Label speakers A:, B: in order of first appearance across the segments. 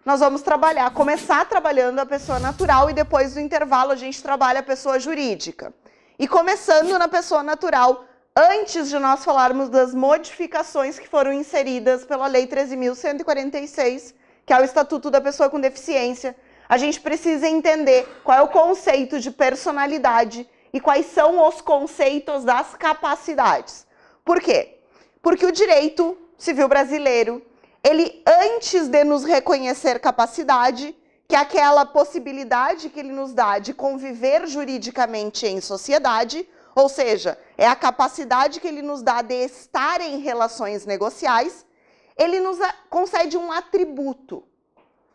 A: nós vamos começar trabalhando a pessoa natural e depois do intervalo a gente trabalha a pessoa jurídica. E começando na pessoa natural, antes de nós falarmos das modificações que foram inseridas pela Lei 13.146, que é o Estatuto da Pessoa com Deficiência, a gente precisa entender qual é o conceito de personalidade e quais são os conceitos das capacidades. Por quê? Porque o direito civil brasileiro, ele, antes de nos reconhecer capacidade, que é aquela possibilidade que ele nos dá de conviver juridicamente em sociedade, ou seja, é a capacidade que ele nos dá de estar em relações negociais, ele nos concede um atributo.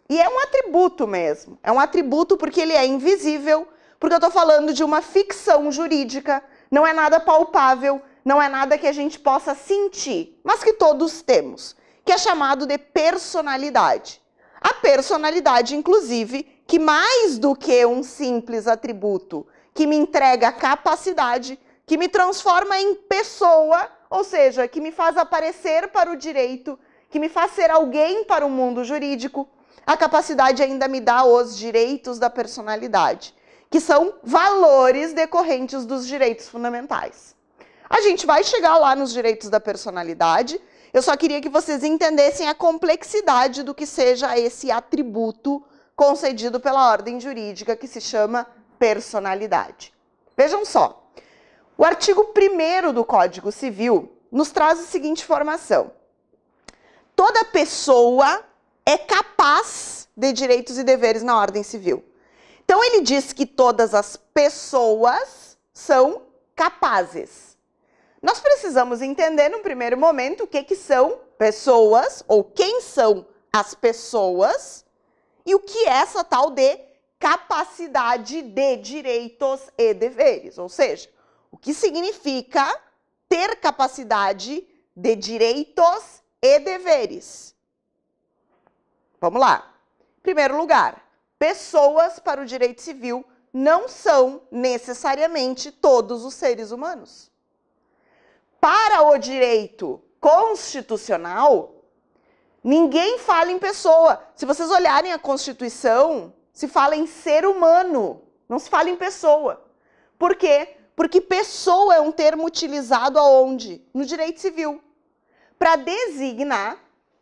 A: E é um atributo mesmo. É um atributo porque ele é invisível, porque eu estou falando de uma ficção jurídica, não é nada palpável, não é nada que a gente possa sentir, mas que todos temos, que é chamado de personalidade. A personalidade, inclusive, que mais do que um simples atributo, que me entrega capacidade, que me transforma em pessoa, ou seja, que me faz aparecer para o direito, que me faz ser alguém para o mundo jurídico, a capacidade ainda me dá os direitos da personalidade, que são valores decorrentes dos direitos fundamentais. A gente vai chegar lá nos direitos da personalidade, eu só queria que vocês entendessem a complexidade do que seja esse atributo concedido pela ordem jurídica que se chama personalidade. Vejam só, o artigo 1º do Código Civil nos traz a seguinte informação. Toda pessoa é capaz de direitos e deveres na ordem civil. Então ele diz que todas as pessoas são capazes. Nós precisamos entender no primeiro momento o que são pessoas, ou quem são as pessoas, e o que é essa tal de capacidade de direitos e deveres, ou seja, o que significa ter capacidade de direitos e deveres. Vamos lá. Em primeiro lugar, pessoas para o direito civil não são necessariamente todos os seres humanos. Para o direito constitucional, ninguém fala em pessoa. Se vocês olharem a Constituição, se fala em ser humano, não se fala em pessoa. Por quê? Porque pessoa é um termo utilizado aonde? No direito civil. Para designar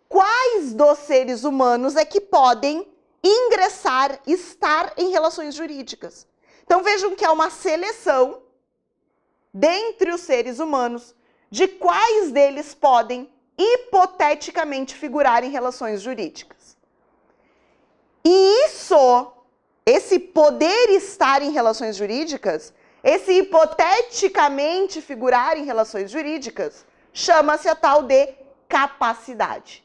A: quais dos seres humanos é que podem ingressar, estar em relações jurídicas. Então vejam que há uma seleção dentre os seres humanos de quais deles podem hipoteticamente figurar em relações jurídicas. E esse poder estar em relações jurídicas, esse hipoteticamente figurar em relações jurídicas, chama-se a tal de capacidade.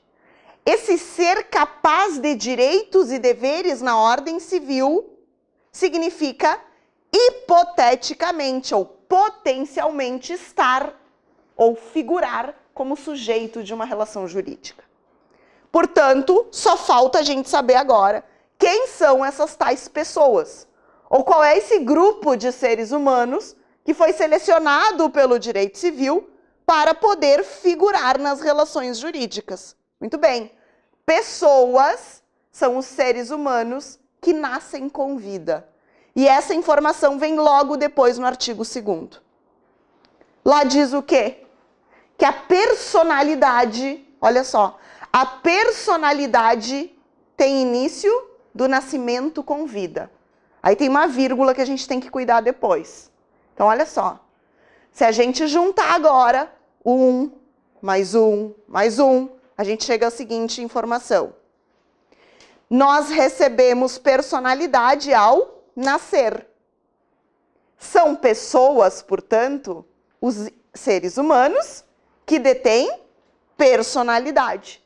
A: Esse ser capaz de direitos e deveres na ordem civil significa hipoteticamente ou potencialmente estar ou figurar como sujeito de uma relação jurídica. Portanto, só falta a gente saber agora quem são essas tais pessoas, ou qual é esse grupo de seres humanos que foi selecionado pelo direito civil para poder figurar nas relações jurídicas. Muito bem, pessoas são os seres humanos que nascem com vida. E essa informação vem logo depois no artigo 2º. Lá diz o quê? Que a personalidade, olha só, a personalidade tem início do nascimento com vida. Aí tem uma vírgula que a gente tem que cuidar depois. Então, olha só. Se a gente juntar agora, 1 mais 1 mais 1, a gente chega à seguinte informação. Nós recebemos personalidade ao nascer. São pessoas, portanto, os seres humanos que detêm personalidade.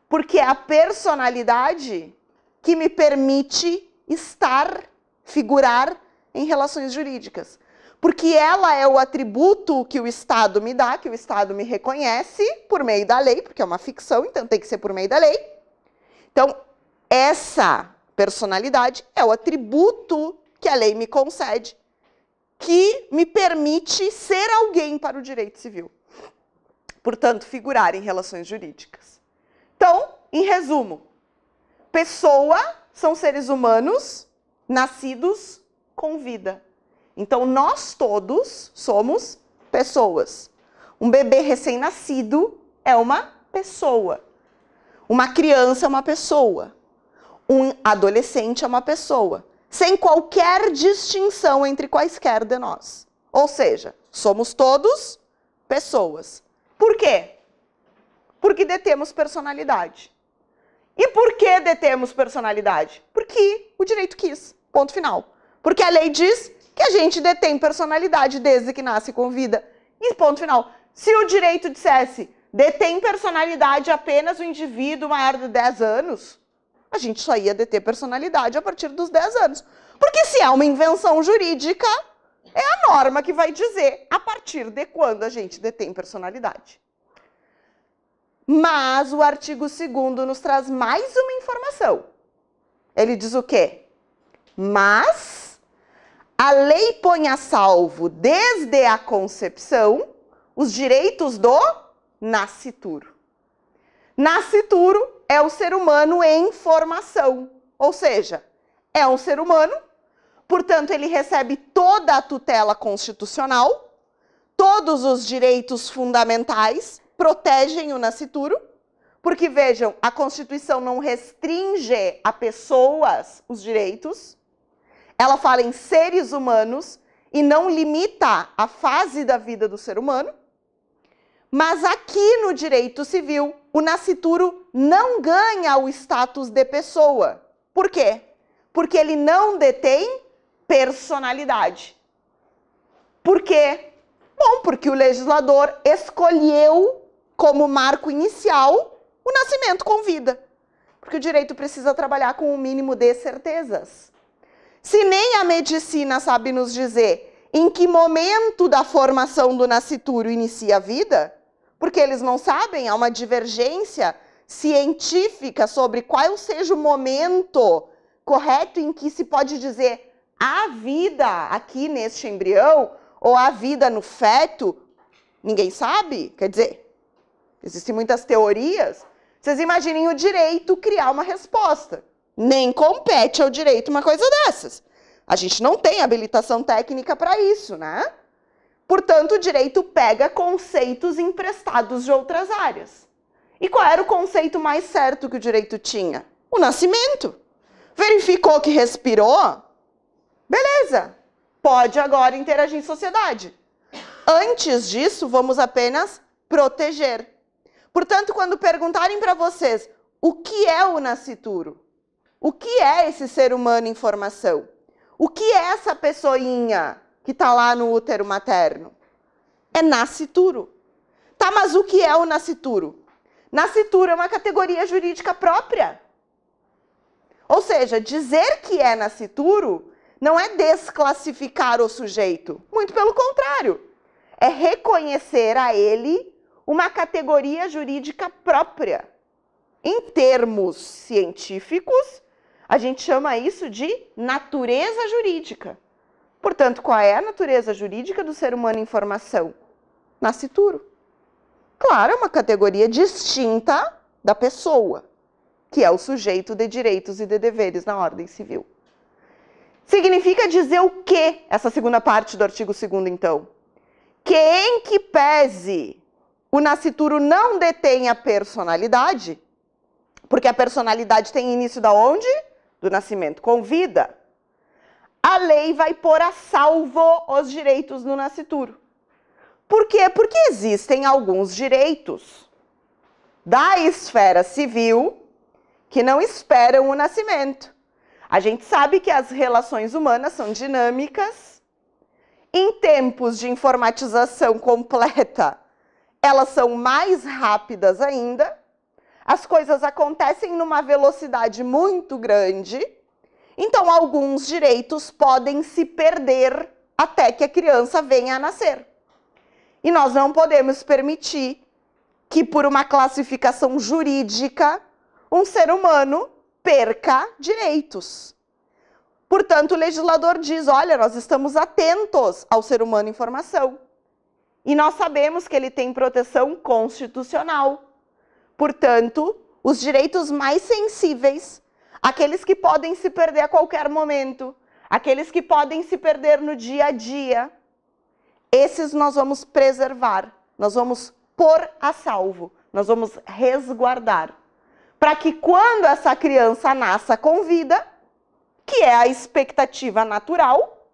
A: Porque é a personalidade que me permite estar, figurar em relações jurídicas. Porque ela é o atributo que o Estado me dá, que o Estado me reconhece por meio da lei, porque é uma ficção, então tem que ser por meio da lei. Então, essa personalidade é o atributo que a lei me concede, que me permite ser alguém para o direito civil. Portanto, figurar em relações jurídicas. Então, em resumo, pessoa são seres humanos nascidos com vida. Então, nós todos somos pessoas. Um bebê recém-nascido é uma pessoa. Uma criança é uma pessoa. Um adolescente é uma pessoa. Sem qualquer distinção entre quaisquer de nós. Ou seja, somos todos pessoas. Por quê? Porque detemos personalidade. E por que detemos personalidade? Porque o direito quis. Ponto final. Porque a lei diz que a gente detém personalidade desde que nasce com vida. E ponto final. Se o direito dissesse detém personalidade apenas o indivíduo maior de 10 anos, a gente só ia deter personalidade a partir dos 10 anos. Porque se é uma invenção jurídica, é a norma que vai dizer a partir de quando a gente detém personalidade. Mas o artigo 2º nos traz mais uma informação. Ele diz o quê? Mas a lei põe a salvo, desde a concepção, os direitos do nascituro. Nascituro é o ser humano em formação, ou seja, é um ser humano, portanto, ele recebe toda a tutela constitucional, todos os direitos fundamentais protegem o nascituro, porque, vejam, a Constituição não restringe a pessoas os direitos, ela fala em seres humanos e não limita a fase da vida do ser humano, mas aqui no direito civil, o nascituro não ganha o status de pessoa. Por quê? Porque ele não detém personalidade. Por quê? Bom, porque o legislador escolheu como marco inicial o nascimento com vida. Porque o direito precisa trabalhar com um mínimo de certezas. Se nem a medicina sabe nos dizer em que momento da formação do nascituro inicia a vida, porque eles não sabem, há uma divergência científica sobre qual seja o momento correto em que se pode dizer a vida aqui neste embrião ou a vida no feto, ninguém sabe, quer dizer, existem muitas teorias. Vocês imaginem o direito criar uma resposta. Nem compete ao direito uma coisa dessas. A gente não tem habilitação técnica para isso, né? Portanto, o direito pega conceitos emprestados de outras áreas. E qual era o conceito mais certo que o direito tinha? O nascimento. Verificou que respirou? Beleza. Pode agora interagir em sociedade. Antes disso, vamos apenas proteger. Portanto, quando perguntarem para vocês o que é o nascituro, o que é esse ser humano em formação, o que é essa pessoinha que está lá no útero materno? É nascituro. Tá, mas o que é o nascituro? Nascituro é uma categoria jurídica própria. Ou seja, dizer que é nascituro não é desclassificar o sujeito. Muito pelo contrário. É reconhecer a ele uma categoria jurídica própria. Em termos científicos, a gente chama isso de natureza jurídica. Portanto, qual é a natureza jurídica do ser humano em formação? Nascituro. Claro, é uma categoria distinta da pessoa, que é o sujeito de direitos e de deveres na ordem civil. Significa dizer o quê, essa segunda parte do artigo 2º, então? Que em que pese o nascituro não detém a personalidade, porque a personalidade tem início da onde? Do nascimento com vida. A lei vai pôr a salvo os direitos do nascituro. Por quê? Porque existem alguns direitos da esfera civil que não esperam o nascimento. A gente sabe que as relações humanas são dinâmicas. Em tempos de informatização completa, elas são mais rápidas ainda. As coisas acontecem numa velocidade muito grande. Então, alguns direitos podem se perder até que a criança venha a nascer. E nós não podemos permitir que, por uma classificação jurídica, um ser humano perca direitos. Portanto, o legislador diz, olha, nós estamos atentos ao ser humano em formação. E nós sabemos que ele tem proteção constitucional. Portanto, os direitos mais sensíveis aqueles que podem se perder a qualquer momento, aqueles que podem se perder no dia a dia, esses nós vamos preservar, nós vamos pôr a salvo, nós vamos resguardar, para que quando essa criança nasça com vida, que é a expectativa natural,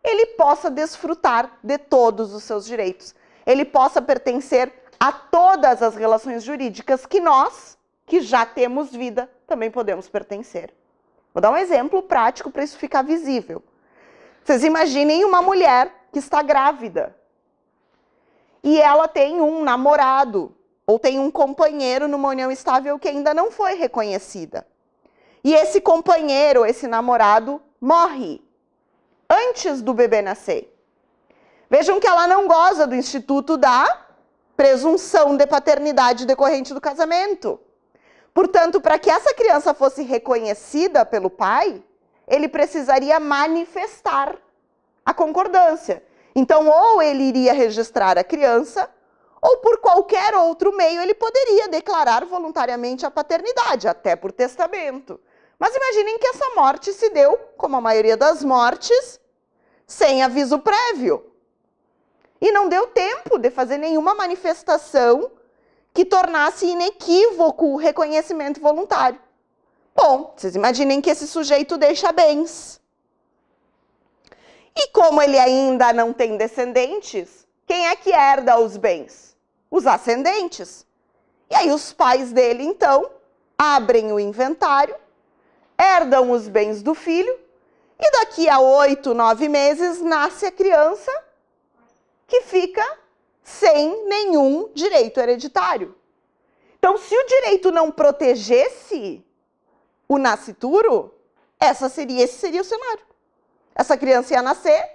A: ele possa desfrutar de todos os seus direitos, ele possa pertencer a todas as relações jurídicas que nós, que já temos vida, também podemos pertencer. Vou dar um exemplo prático para isso ficar visível. Vocês imaginem uma mulher que está grávida e ela tem um namorado ou tem um companheiro numa união estável que ainda não foi reconhecida. E esse companheiro, esse namorado, morre antes do bebê nascer. Vejam que ela não goza do instituto da presunção de paternidade decorrente do casamento. Portanto, para que essa criança fosse reconhecida pelo pai, ele precisaria manifestar a concordância. Então, ou ele iria registrar a criança, ou por qualquer outro meio ele poderia declarar voluntariamente a paternidade, até por testamento. Mas imaginem que essa morte se deu, como a maioria das mortes, sem aviso prévio. E não deu tempo de fazer nenhuma manifestação que tornasse inequívoco o reconhecimento voluntário. Bom, vocês imaginem que esse sujeito deixa bens. E como ele ainda não tem descendentes, quem é que herda os bens? Os ascendentes. E aí os pais dele, então, abrem o inventário, herdam os bens do filho, e daqui a 8, 9 meses nasce a criança que fica sem nenhum direito hereditário. Então, se o direito não protegesse o nascituro, esse seria o cenário. Essa criança ia nascer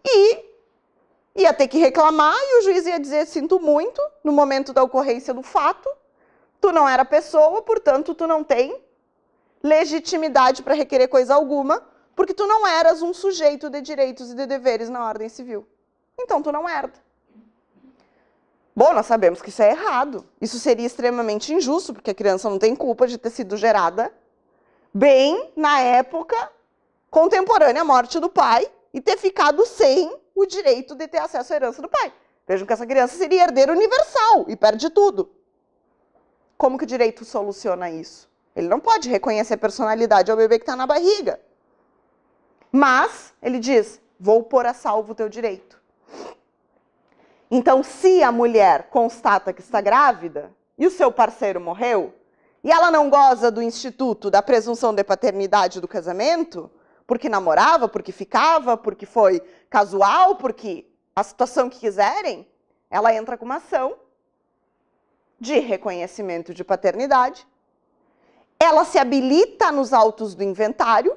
A: e ia ter que reclamar e o juiz ia dizer, sinto muito, no momento da ocorrência do fato, tu não era pessoa, portanto, tu não tem legitimidade para requerer coisa alguma, porque tu não eras um sujeito de direitos e de deveres na ordem civil. Então, tu não herda. Bom, nós sabemos que isso é errado. Isso seria extremamente injusto, porque a criança não tem culpa de ter sido gerada bem na época contemporânea à morte do pai e ter ficado sem o direito de ter acesso à herança do pai. Vejam que essa criança seria herdeira universal e perde tudo. Como que o direito soluciona isso? Ele não pode reconhecer a personalidade ao bebê que está na barriga. Mas ele diz, vou pôr a salvo o teu direito. Então, se a mulher constata que está grávida e o seu parceiro morreu, e ela não goza do instituto da presunção de paternidade do casamento, porque namorava, porque ficava, porque foi casual, porque a situação que quiserem, ela entra com uma ação de reconhecimento de paternidade, ela se habilita nos autos do inventário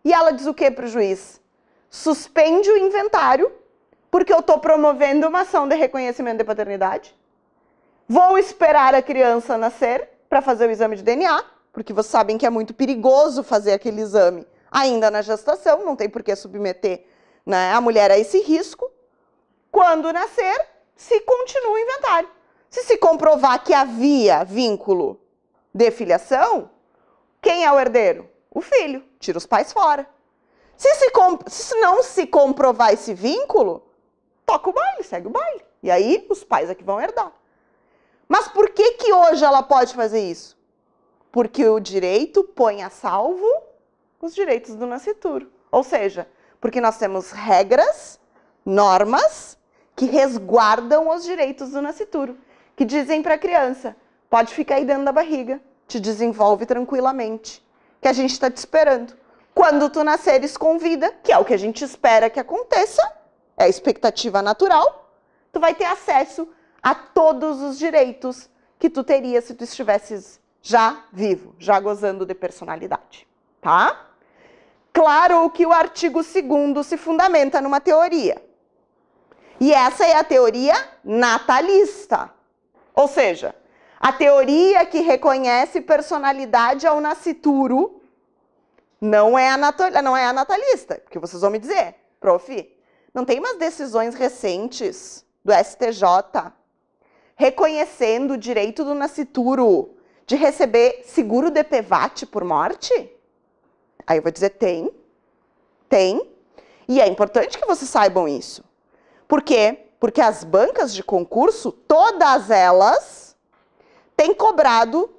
A: e ela diz o que para o juiz? Suspende o inventário porque eu estou promovendo uma ação de reconhecimento de paternidade. Vou esperar a criança nascer para fazer o exame de DNA, porque vocês sabem que é muito perigoso fazer aquele exame ainda na gestação, não tem por que submeter, né, a mulher a esse risco. Quando nascer, se continua o inventário. Se comprovar que havia vínculo de filiação, quem é o herdeiro? O filho. Tira os pais fora. Se não se comprovar esse vínculo, toca o baile, segue o baile. E aí os pais é que vão herdar. Mas por que hoje ela pode fazer isso? Porque o direito põe a salvo os direitos do nascituro. Ou seja, porque nós temos regras, normas, que resguardam os direitos do nascituro. Que dizem para a criança, pode ficar aí dentro da barriga, te desenvolve tranquilamente, que a gente está te esperando. Quando tu nasceres com vida, que é o que a gente espera que aconteça, é a expectativa natural, tu vai ter acesso a todos os direitos que tu teria se tu estivesses já vivo, já gozando de personalidade, tá? Claro que o artigo 2º se fundamenta numa teoria. E essa é a teoria natalista. Ou seja, a teoria que reconhece personalidade ao nascituro não é a natalista, porque vocês vão me dizer, prof, não tem umas decisões recentes do STJ reconhecendo o direito do nascituro de receber seguro DPVAT por morte? Aí eu vou dizer, tem. Tem. E é importante que vocês saibam isso. Por quê? Porque as bancas de concurso, todas elas, têm cobrado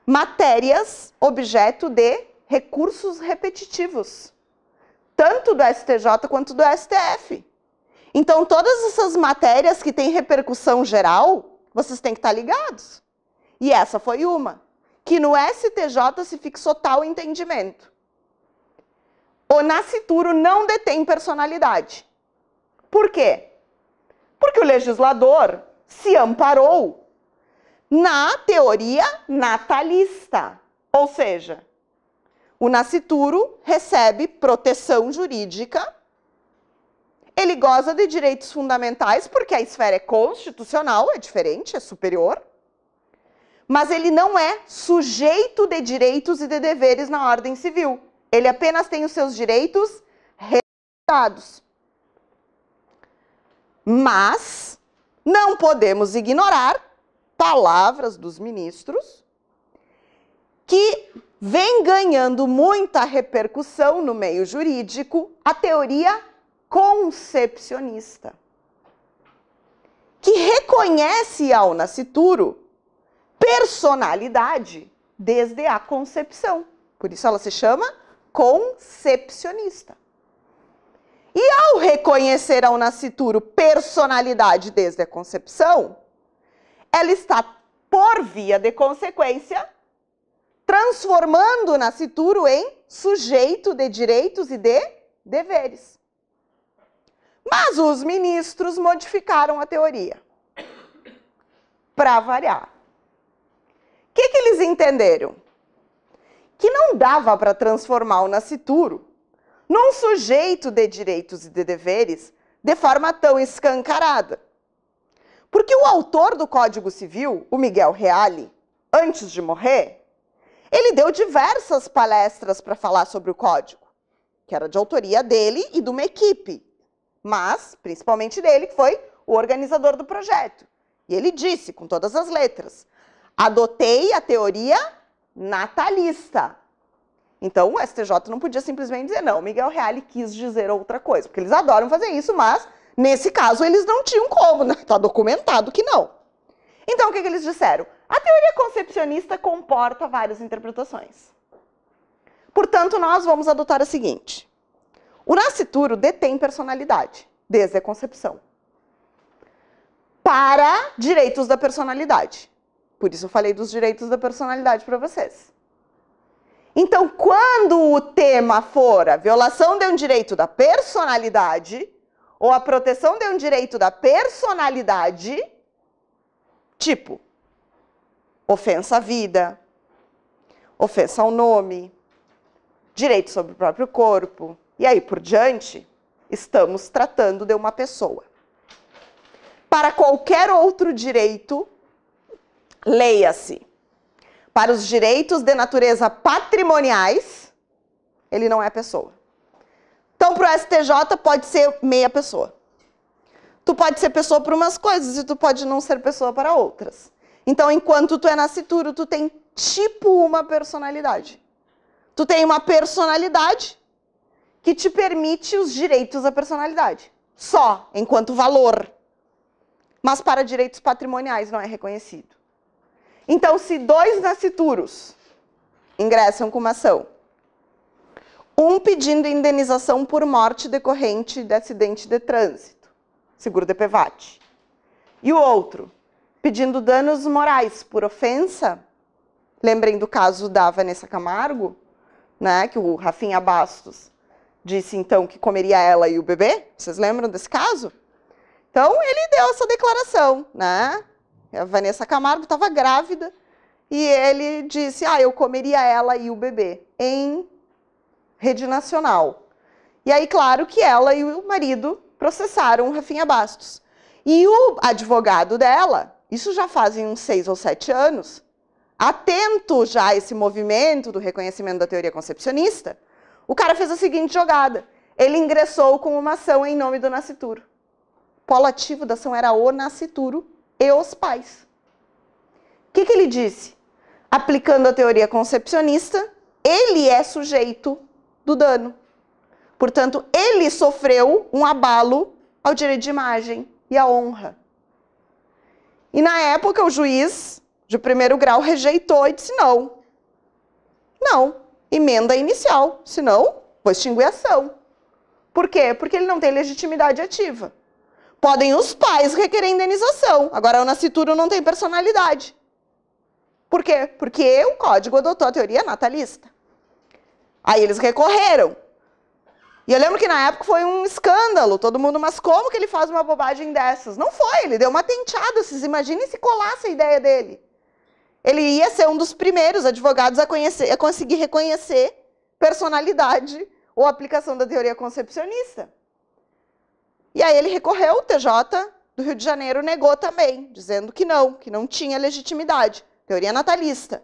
A: matérias objeto de recursos repetitivos. Tanto do STJ quanto do STF. Então, todas essas matérias que têm repercussão geral, vocês têm que estar ligados. E essa foi uma, que no STJ se fixou tal entendimento. O nascituro não detém personalidade. Por quê? Porque o legislador se amparou na teoria natalista. Ou seja, o nascituro recebe proteção jurídica, ele goza de direitos fundamentais, porque a esfera é constitucional, é diferente, é superior, mas ele não é sujeito de direitos e de deveres na ordem civil. Ele apenas tem os seus direitos respeitados. Mas não podemos ignorar palavras dos ministros que vem ganhando muita repercussão no meio jurídico a teoria concepcionista, que reconhece ao nascituro personalidade desde a concepção. Por isso ela se chama concepcionista. E ao reconhecer ao nascituro personalidade desde a concepção, ela está, por via de consequência, transformando o nascituro em sujeito de direitos e de deveres. Mas os ministros modificaram a teoria. Para variar. O que eles entenderam? Que não dava para transformar o nascituro num sujeito de direitos e de deveres de forma tão escancarada. Porque o autor do Código Civil, o Miguel Reale, antes de morrer, ele deu diversas palestras para falar sobre o código, que era de autoria dele e de uma equipe, mas principalmente dele, que foi o organizador do projeto. E ele disse, com todas as letras, adotei a teoria natalista. Então, o STJ não podia simplesmente dizer, não, Miguel Reale quis dizer outra coisa, porque eles adoram fazer isso, mas, nesse caso, eles não tinham como, né? Está documentado que não. Então, o que eles disseram? A teoria concepcionista comporta várias interpretações. Portanto, nós vamos adotar a seguinte. O nascituro detém personalidade, desde a concepção, para direitos da personalidade. Por isso eu falei dos direitos da personalidade para vocês. Então, quando o tema for a violação de um direito da personalidade ou a proteção de um direito da personalidade, tipo, ofensa à vida, ofensa ao nome, direito sobre o próprio corpo, e aí por diante, estamos tratando de uma pessoa. Para qualquer outro direito, leia-se. Para os direitos de natureza patrimoniais, ele não é pessoa. Então, para o STJ, pode ser meia pessoa. Tu pode ser pessoa para umas coisas e tu pode não ser pessoa para outras. Então, enquanto tu é nascituro, tu tem tipo uma personalidade. Tu tem uma personalidade que te permite os direitos da personalidade. Só, enquanto valor. Mas para direitos patrimoniais não é reconhecido. Então, se dois nascituros ingressam com uma ação, um pedindo indenização por morte decorrente de acidente de trânsito, seguro DPVAT, e o outro pedindo danos morais por ofensa, lembrem do caso da Vanessa Camargo, né, que o Rafinha Bastos disse então que comeria ela e o bebê, vocês lembram desse caso? Então, ele deu essa declaração, né? A Vanessa Camargo estava grávida e ele disse, eu comeria ela e o bebê em rede nacional. E aí, claro que ela e o marido processaram o Rafinha Bastos. E o advogado dela, isso já fazem uns 6 ou 7 anos, atento já a esse movimento do reconhecimento da teoria concepcionista, o cara fez a seguinte jogada. Ele ingressou com uma ação em nome do nascituro. O polo ativo da ação era o nascituro e os pais. O que ele disse? aplicando a teoria concepcionista, ele é sujeito do dano. Portanto, ele sofreu um abalo ao direito de imagem e à honra. E na época o juiz de primeiro grau rejeitou e disse não. Não, emenda inicial, senão vou extinguir a ação. Por quê? Porque ele não tem legitimidade ativa. Podem os pais requerer indenização, agora o nascituro não tem personalidade. Por quê? Porque o código adotou a teoria natalista. Aí eles recorreram. E eu lembro que na época foi um escândalo, todo mundo, mas como que ele faz uma bobagem dessas? Não foi, ele deu uma tenteada, vocês imaginem se colasse a ideia dele. Ele ia ser um dos primeiros advogados a conseguir reconhecer personalidade ou aplicação da teoria concepcionista. E aí ele recorreu, o TJ do Rio de Janeiro negou também, dizendo que não tinha legitimidade. Teoria natalista.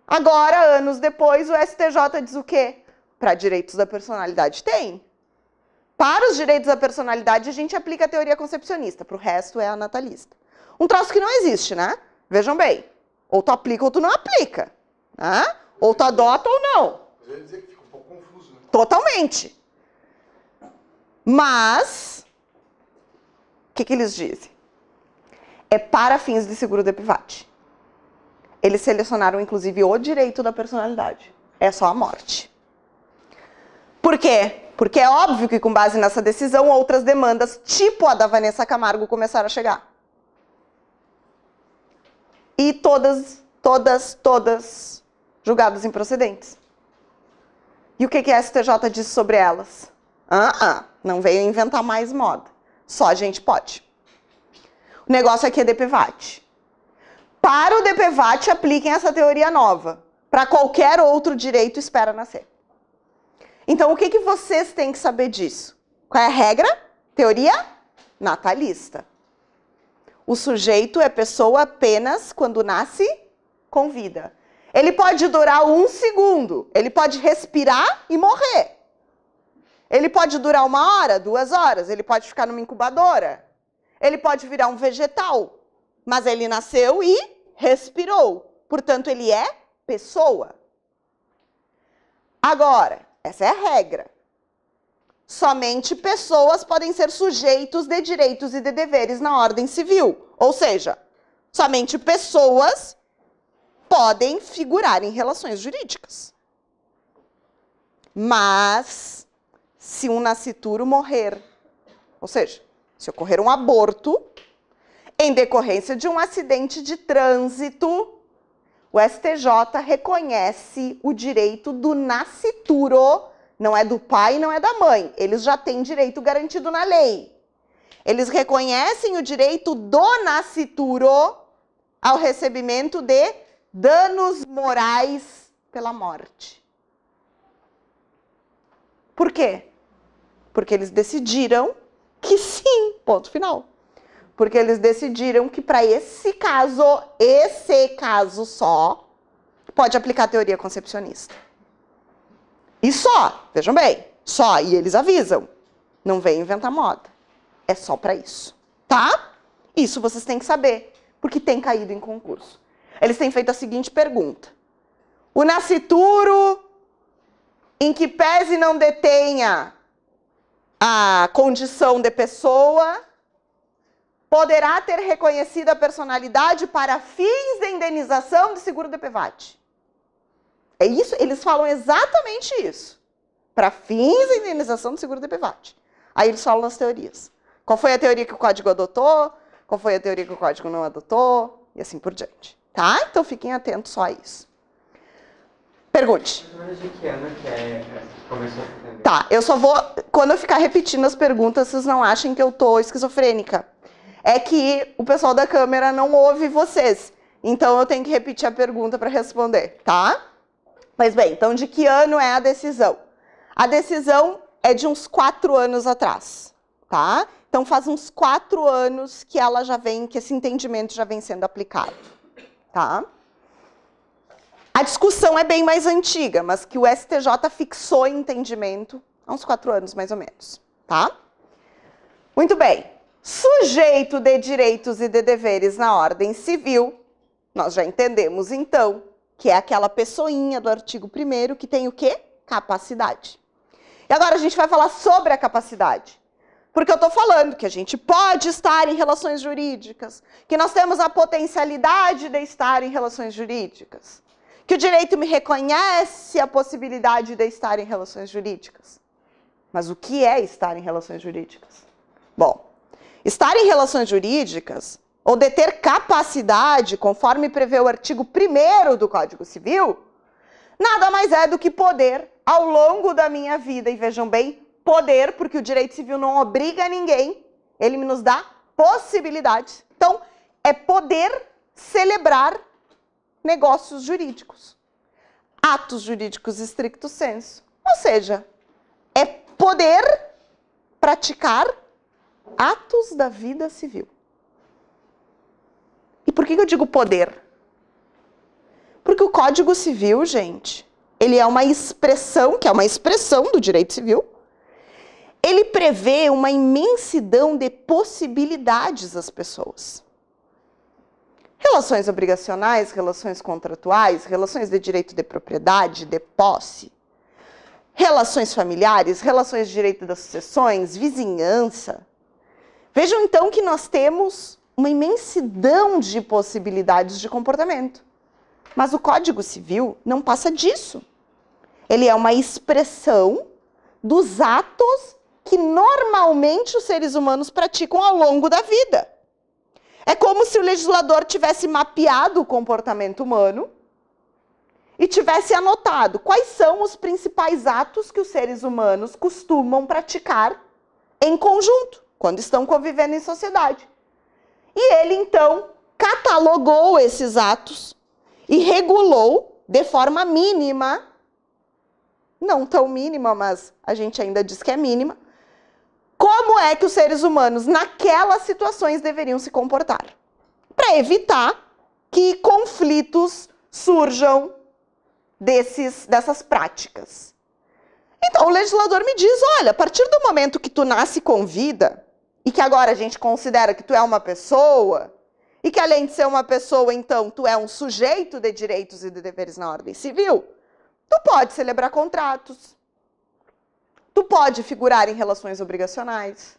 A: Agora, anos depois, o STJ diz o quê? Para direitos da personalidade tem. Para os direitos da personalidade, a gente aplica a teoria concepcionista. Para o resto, é a natalista. Um troço que não existe, né? Vejam bem. Ou tu aplica ou tu não aplica. Né? Ou tu adota ou não.
B: Eu ia dizer que fica um pouco confuso, né?
A: Totalmente. Mas, o que eles dizem? É para fins de seguro de private. Eles selecionaram, inclusive, o direito da personalidade. É só a morte. Por quê? Porque é óbvio que, com base nessa decisão, outras demandas, tipo a da Vanessa Camargo, começaram a chegar. E todas julgadas improcedentes. E o que a STJ disse sobre elas? Não veio inventar mais moda. Só a gente pode. O negócio aqui é DPVAT. Para o DPVAT, apliquem essa teoria nova. Para qualquer outro direito, espera nascer. Então, o que vocês têm que saber disso? Qual é a regra? Teoria natalista. O sujeito é pessoa apenas quando nasce com vida. Ele pode durar 1 segundo, ele pode respirar e morrer. Ele pode durar 1 hora, 2 horas, ele pode ficar numa incubadora. Ele pode virar um vegetal, mas ele nasceu e respirou. Portanto, ele é pessoa. Agora, essa é a regra. Somente pessoas podem ser sujeitos de direitos e de deveres na ordem civil. Ou seja, somente pessoas podem figurar em relações jurídicas. Mas, se um nascituro morrer, ou seja, se ocorrer um aborto, em decorrência de um acidente de trânsito, o STJ reconhece o direito do nascituro, não é do pai, não é da mãe. Eles já têm direito garantido na lei. Eles reconhecem o direito do nascituro ao recebimento de danos morais pela morte. Por quê? Porque eles decidiram que sim, ponto final. Porque eles decidiram que para esse caso só, pode aplicar a teoria concepcionista. E só, vejam bem, só, e eles avisam, não vem inventar moda. É só para isso, tá? Isso vocês têm que saber, porque tem caído em concurso. Eles têm feito a seguinte pergunta. O nascituro, em que pese não detenha a condição de pessoa, poderá ter reconhecida a personalidade para fins de indenização de seguro DPVAT. É isso, eles falam exatamente isso. Para fins de indenização de seguro DPVAT. Aí eles falam nas teorias. Qual foi a teoria que o código adotou? Qual foi a teoria que o código não adotou? E assim por diante. Tá? Então fiquem atentos só a isso. Pergunte. Tá, eu só vou... Quando eu ficar repetindo as perguntas, vocês não achem que eu tô esquizofrênica. É que o pessoal da câmera não ouve vocês. Então, eu tenho que repetir a pergunta para responder, tá? Mas bem, então de que ano é a decisão? A decisão é de uns 4 anos atrás, tá? Então, faz uns 4 anos que ela já vem, que esse entendimento já vem sendo aplicado, tá? A discussão é bem mais antiga, mas que o STJ fixou em entendimento há uns 4 anos, mais ou menos, tá? Muito bem. Sujeito de direitos e de deveres na ordem civil, nós já entendemos, então, que é aquela pessoinha do artigo 1º que tem o quê? Capacidade. E agora a gente vai falar sobre a capacidade. Porque eu estou falando que a gente pode estar em relações jurídicas, que nós temos a potencialidade de estar em relações jurídicas, que o direito me reconhece a possibilidade de estar em relações jurídicas. Mas o que é estar em relações jurídicas? Bom, estar em relações jurídicas, ou de ter capacidade, conforme prevê o artigo 1º do Código Civil, nada mais é do que poder, ao longo da minha vida, e vejam bem, poder, porque o direito civil não obriga ninguém, ele nos dá possibilidades. Então, é poder celebrar negócios jurídicos, atos jurídicos stricto sensu. Ou seja, é poder praticar atos da vida civil. E por que eu digo poder? Porque o Código Civil, gente, ele é uma expressão, que é uma expressão do direito civil. Ele prevê uma imensidão de possibilidades às pessoas. Relações obrigacionais, relações contratuais, relações de direito de propriedade, de posse, relações familiares, relações de direito das sucessões, vizinhança. Vejam então que nós temos uma imensidão de possibilidades de comportamento. Mas o Código Civil não passa disso. Ele é uma expressão dos atos que normalmente os seres humanos praticam ao longo da vida. É como se o legislador tivesse mapeado o comportamento humano e tivesse anotado quais são os principais atos que os seres humanos costumam praticar em conjunto, quando estão convivendo em sociedade. E ele, então, catalogou esses atos e regulou de forma mínima, não tão mínima, mas a gente ainda diz que é mínima, como é que os seres humanos, naquelas situações, deveriam se comportar, para evitar que conflitos surjam dessas práticas. Então, o legislador me diz, olha, a partir do momento que tu nasce com vida, e que agora a gente considera que tu é uma pessoa, e que além de ser uma pessoa, então, tu é um sujeito de direitos e de deveres na ordem civil, tu pode celebrar contratos, tu pode figurar em relações obrigacionais,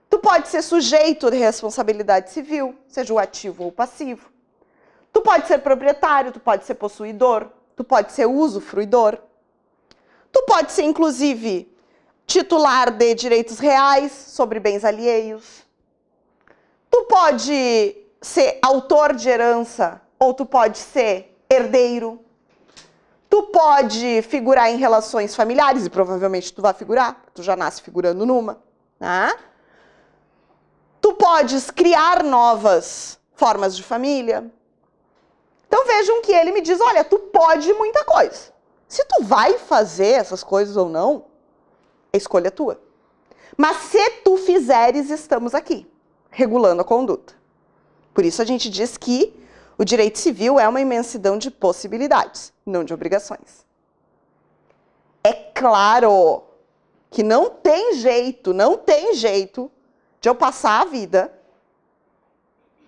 A: tu pode ser sujeito de responsabilidade civil, seja o ativo ou o passivo, tu pode ser proprietário, tu pode ser possuidor, tu pode ser usufruidor, tu pode ser, inclusive, titular de direitos reais sobre bens alheios, tu pode ser autor de herança ou tu pode ser herdeiro, tu pode figurar em relações familiares, e provavelmente tu vai figurar, tu já nasce figurando numa, né? Tu podes criar novas formas de família. Então vejam que ele me diz, olha, tu pode muita coisa. Se tu vai fazer essas coisas ou não, a escolha é tua. Mas se tu fizeres, estamos aqui, regulando a conduta. Por isso a gente diz que o direito civil é uma imensidão de possibilidades, não de obrigações. É claro que não tem jeito de eu passar a vida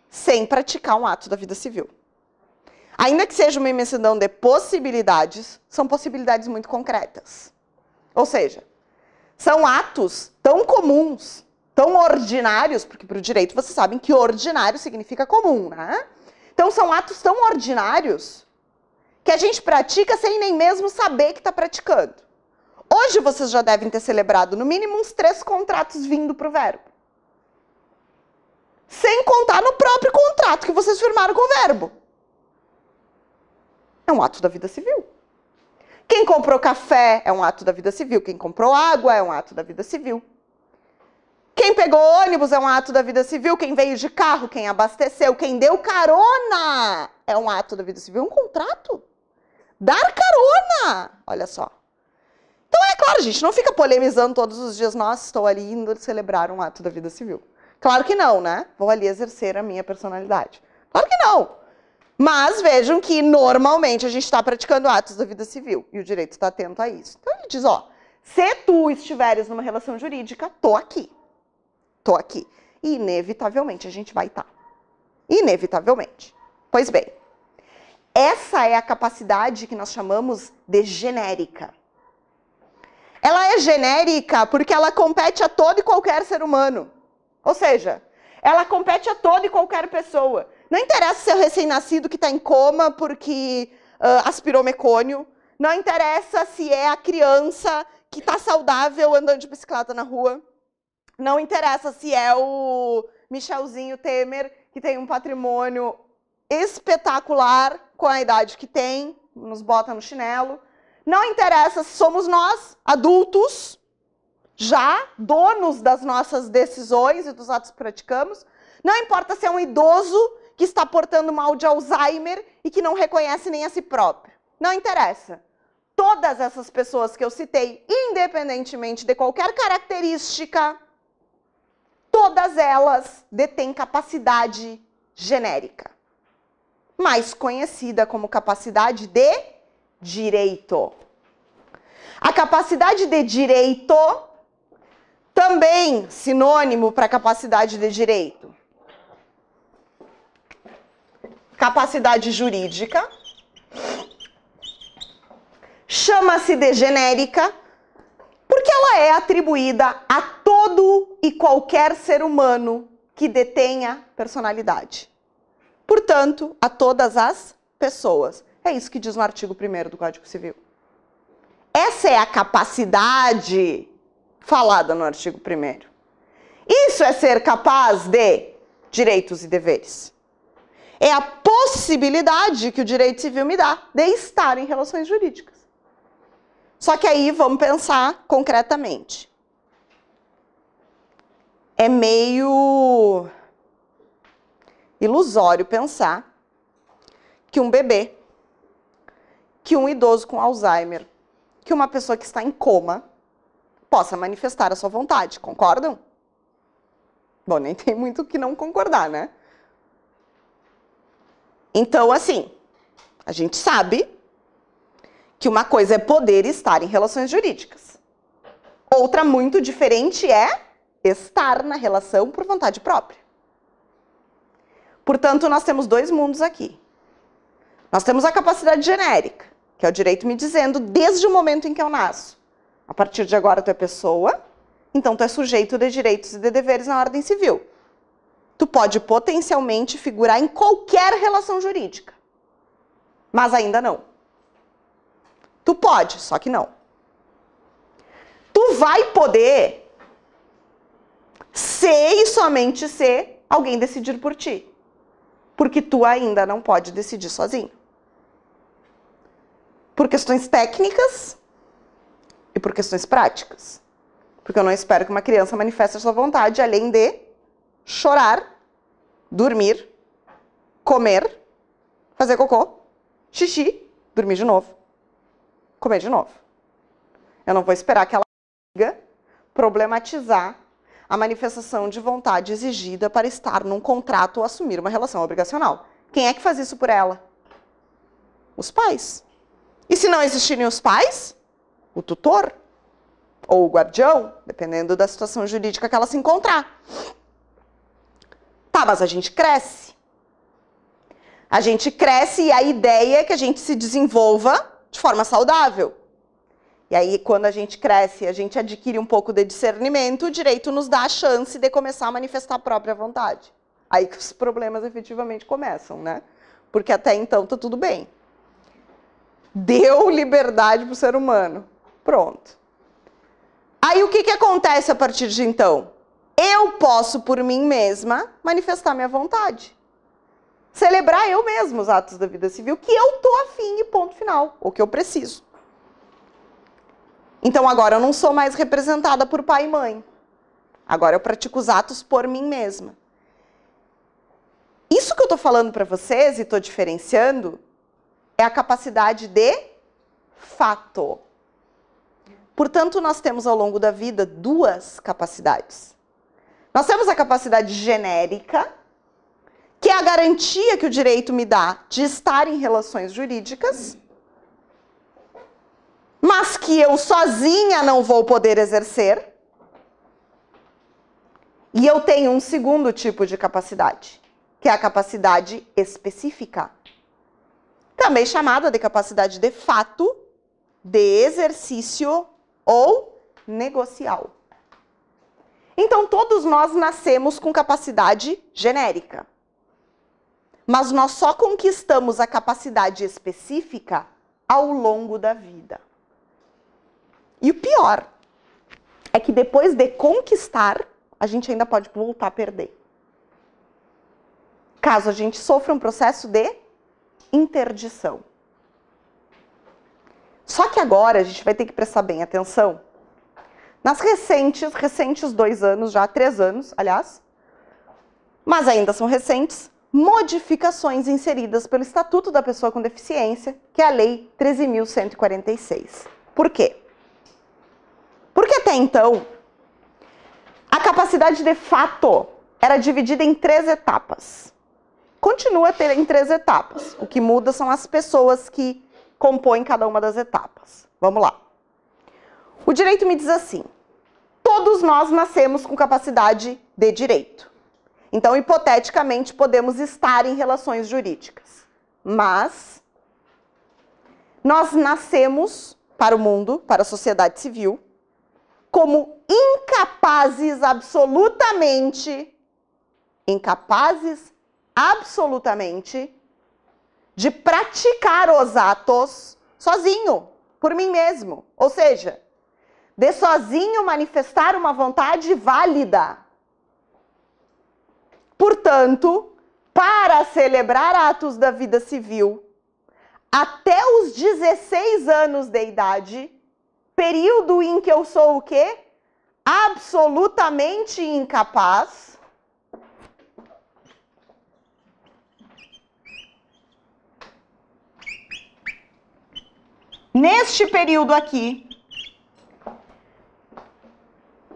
A: sem praticar um ato da vida civil. Ainda que seja uma imensidão de possibilidades, são possibilidades muito concretas. Ou seja, são atos tão comuns, tão ordinários, porque para o direito vocês sabem que ordinário significa comum, né? Então são atos tão ordinários que a gente pratica sem nem mesmo saber que está praticando. Hoje vocês já devem ter celebrado no mínimo uns 3 contratos vindo para o verbo. Sem contar no próprio contrato que vocês firmaram com o verbo. É um ato da vida civil. Quem comprou café é um ato da vida civil. Quem comprou água é um ato da vida civil. Quem pegou ônibus é um ato da vida civil. Quem veio de carro, quem abasteceu, quem deu carona é um ato da vida civil. Um contrato. Dar carona. Olha só. Então é claro, a gente não fica polemizando todos os dias. Nossa, estou ali indo celebrar um ato da vida civil. Claro que não, né? Vou ali exercer a minha personalidade. Claro que não. Mas vejam que normalmente a gente está praticando atos da vida civil. E o direito está atento a isso. Então ele diz, ó, se tu estiveres numa relação jurídica, tô aqui. Tô aqui. E inevitavelmente a gente vai estar. Inevitavelmente. Pois bem, Essa é a capacidade que nós chamamos de genérica. Ela é genérica porque ela compete a todo e qualquer ser humano. Ou seja, ela compete a toda e qualquer pessoa. Não interessa se é o recém-nascido que está em coma porque aspirou mecônio. Não interessa se é a criança que está saudável andando de bicicleta na rua. Não interessa se é o Michelzinho Temer, que tem um patrimônio espetacular com a idade que tem, nos bota no chinelo. Não interessa se somos nós, adultos, já donos das nossas decisões e dos atos que praticamos. Não importa se é um idoso que está portando mal de Alzheimer e que não reconhece nem a si próprio. Não interessa. Todas essas pessoas que eu citei, independentemente de qualquer característica, todas elas detêm capacidade genérica, mais conhecida como capacidade de direito. A capacidade de direito, também sinônimo para capacidade de direito. Capacidade jurídica. Chama-se de genérica porque ela é atribuída a todo e qualquer ser humano que detenha personalidade. Portanto, a todas as pessoas. É isso que diz no artigo 1º do Código Civil. Essa é a capacidade falada no artigo 1º. Isso é ser capaz de direitos e deveres. É a possibilidade que o direito civil me dá de estar em relações jurídicas. Só que aí vamos pensar concretamente. É meio ilusório pensar que um bebê, que um idoso com Alzheimer, que uma pessoa que está em coma possa manifestar a sua vontade, concordam? Bom, nem tem muito o que não concordar, né? Então, assim, a gente sabe que uma coisa é poder estar em relações jurídicas. Outra muito diferente é estar na relação por vontade própria. Portanto, nós temos dois mundos aqui. Nós temos a capacidade genérica, que é o direito me dizendo desde o momento em que eu nasço. A partir de agora tu é pessoa, então tu é sujeito de direitos e de deveres na ordem civil. Tu pode potencialmente figurar em qualquer relação jurídica, mas ainda não. Tu pode, só que não. Tu vai poder ser e somente ser alguém decidir por ti, porque tu ainda não pode decidir sozinho. Por questões técnicas e por questões práticas. Porque eu não espero que uma criança manifeste a sua vontade, além de chorar, dormir, comer, fazer cocô, xixi, dormir de novo, comer de novo. Eu não vou esperar que ela consiga problematizar a manifestação de vontade exigida para estar num contrato ou assumir uma relação obrigacional. Quem é que faz isso por ela? Os pais. E se não existirem os pais, o tutor ou o guardião, dependendo da situação jurídica que ela se encontrar. Tá, mas a gente cresce. A gente cresce e a ideia é que a gente se desenvolva de forma saudável. E aí, quando a gente cresce, a gente adquire um pouco de discernimento, o direito nos dá a chance de começar a manifestar a própria vontade. Aí que os problemas efetivamente começam, né? Porque até então tá tudo bem. Deu liberdade para o ser humano. Pronto. Aí o que acontece a partir de então? Eu posso, por mim mesma, manifestar minha vontade. Celebrar eu mesma os atos da vida civil que eu tô afim e ponto final, ou que eu preciso. Então agora eu não sou mais representada por pai e mãe. Agora eu pratico os atos por mim mesma. Isso que eu tô falando para vocês e tô diferenciando é a capacidade de fato. Portanto, nós temos ao longo da vida duas capacidades. Nós temos a capacidade genérica, que é a garantia que o direito me dá de estar em relações jurídicas, mas que eu sozinha não vou poder exercer. E eu tenho um segundo tipo de capacidade, que é a capacidade específica. também chamada de capacidade de fato, de exercício ou negocial. Então, todos nós nascemos com capacidade genérica. Mas nós só conquistamos a capacidade específica ao longo da vida. E o pior é que depois de conquistar, a gente ainda pode voltar a perder. Caso a gente sofra um processo de interdição. Só que agora a gente vai ter que prestar bem atenção nas recentes 2 anos, já 3 anos, aliás, mas ainda são recentes, modificações inseridas pelo Estatuto da Pessoa com Deficiência, que é a Lei 13.146. Por quê? Porque até então, a capacidade de fato era dividida em 3 etapas. Continua a ter em 3 etapas. O que muda são as pessoas que compõem cada uma das etapas. Vamos lá. O direito me diz assim: todos nós nascemos com capacidade de direito. Então, hipoteticamente, podemos estar em relações jurídicas. Mas nós nascemos para o mundo, para a sociedade civil, como incapazes absolutamente de praticar os atos sozinho, por mim mesmo. Ou seja, de sozinho manifestar uma vontade válida. Portanto, para celebrar atos da vida civil, até os 16 anos de idade, período em que eu sou o quê? Absolutamente incapaz neste período aqui,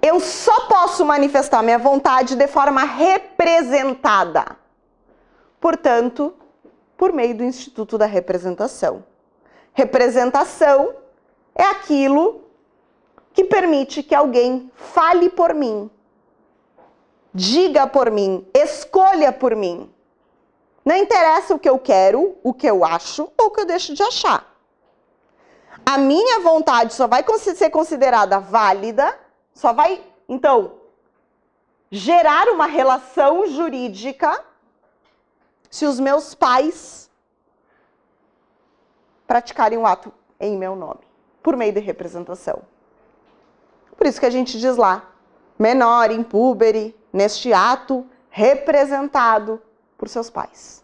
A: eu só posso manifestar minha vontade de forma representada. Portanto, por meio do Instituto da Representação. Representação é aquilo que permite que alguém fale por mim, diga por mim, escolha por mim. Não interessa o que eu quero, o que eu acho ou o que eu deixo de achar. A minha vontade só vai ser considerada válida, só vai, então, gerar uma relação jurídica se os meus pais praticarem um ato em meu nome, por meio de representação. Por isso que a gente diz lá, menor impúbere neste ato representado por seus pais.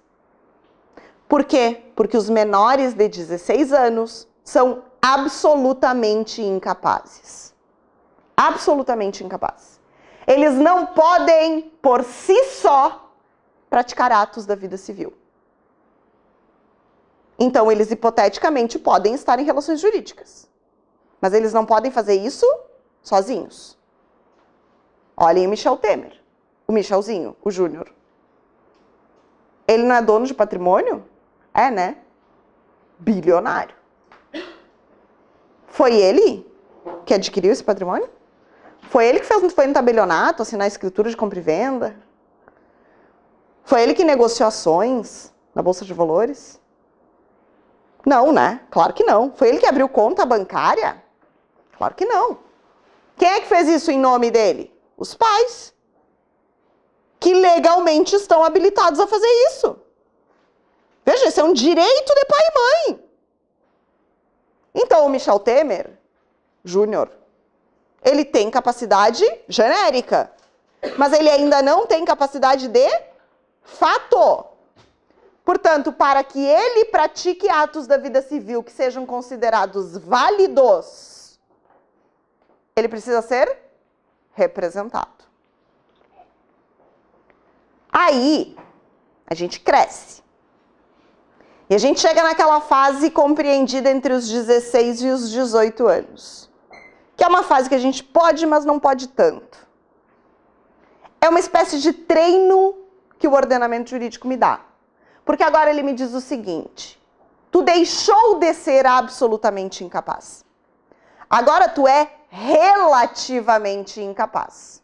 A: Por quê? Porque os menores de 16 anos são absolutamente incapazes. Absolutamente incapazes. Eles não podem, por si só, praticar atos da vida civil. Então, eles hipoteticamente podem estar em relações jurídicas. Mas eles não podem fazer isso sozinhos. Olhem o Michel Temer, o Michelzinho, o Júnior. Ele não é dono de patrimônio? É, né? Bilionário. Foi ele que adquiriu esse patrimônio? Foi ele que foi no tabelionato, assinar a escritura de compra e venda? Foi ele que negociou ações na Bolsa de Valores? Não, né? Claro que não. Foi ele que abriu conta bancária? Claro que não. Quem é que fez isso em nome dele? Os pais. Que legalmente estão habilitados a fazer isso. Veja, esse é um direito de pai e mãe. Então, o Michel Temer, Júnior, ele tem capacidade genérica, mas ele ainda não tem capacidade de fato. Portanto, para que ele pratique atos da vida civil que sejam considerados válidos, ele precisa ser representado. Aí, a gente cresce. E a gente chega naquela fase compreendida entre os 16 e os 18 anos. Que é uma fase que a gente pode, mas não pode tanto. É uma espécie de treino que o ordenamento jurídico me dá. Porque agora ele me diz o seguinte: tu deixou de ser absolutamente incapaz. Agora tu é relativamente incapaz.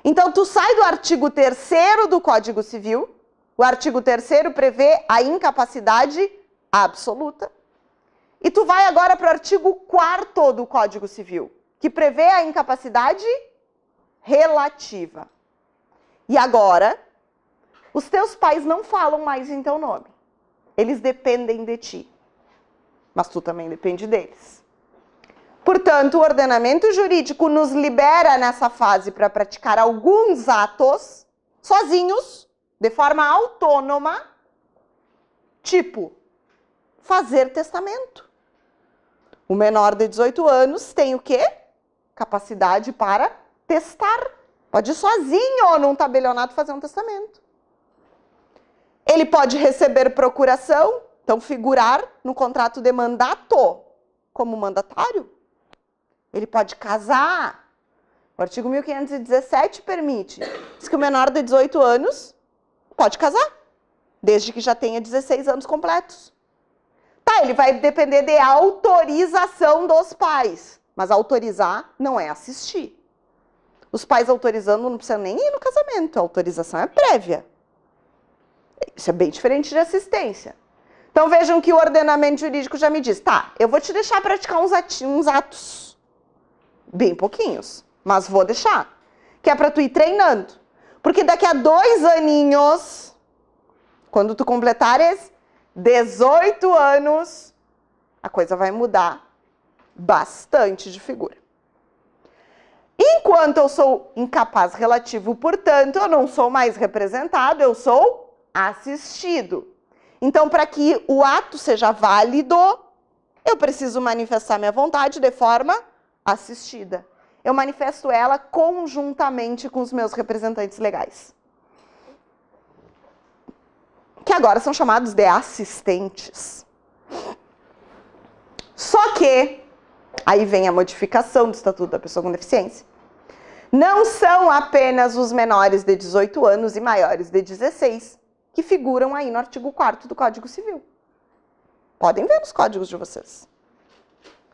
A: Então tu sai do artigo 3º do Código Civil. O artigo 3º prevê a incapacidade absoluta. E tu vai agora para o artigo 4º do Código Civil, que prevê a incapacidade relativa. E agora, os teus pais não falam mais em teu nome. Eles dependem de ti. Mas tu também depende deles. Portanto, o ordenamento jurídico nos libera nessa fase para praticar alguns atos sozinhos, de forma autônoma, tipo fazer testamento. O menor de 18 anos tem o quê? Capacidade para testar. Pode ir sozinho num tabelionato fazer um testamento. Ele pode receber procuração, então figurar no contrato de mandato como mandatário. Ele pode casar. O artigo 1517 permite. Diz que o menor de 18 anos pode casar, desde que já tenha 16 anos completos. Tá, ele vai depender de autorização dos pais. Mas autorizar não é assistir. Os pais autorizando não precisam nem ir no casamento. A autorização é prévia. Isso é bem diferente de assistência. Então vejam que o ordenamento jurídico já me diz, tá, eu vou te deixar praticar uns atos. Bem pouquinhos, mas vou deixar. Que é para tu ir treinando. Porque daqui a 2 aninhos, quando tu completares 18 anos, a coisa vai mudar bastante de figura. Enquanto eu sou incapaz relativo, portanto, eu não sou mais representado, eu sou assistido. Então, para que o ato seja válido, eu preciso manifestar minha vontade de forma assistida. Eu manifesto ela conjuntamente com os meus representantes legais, que agora são chamados de assistentes. Só que, aí vem a modificação do Estatuto da Pessoa com Deficiência, não são apenas os menores de 18 anos e maiores de 16 que figuram aí no artigo 4º do Código Civil. Podem ver nos códigos de vocês.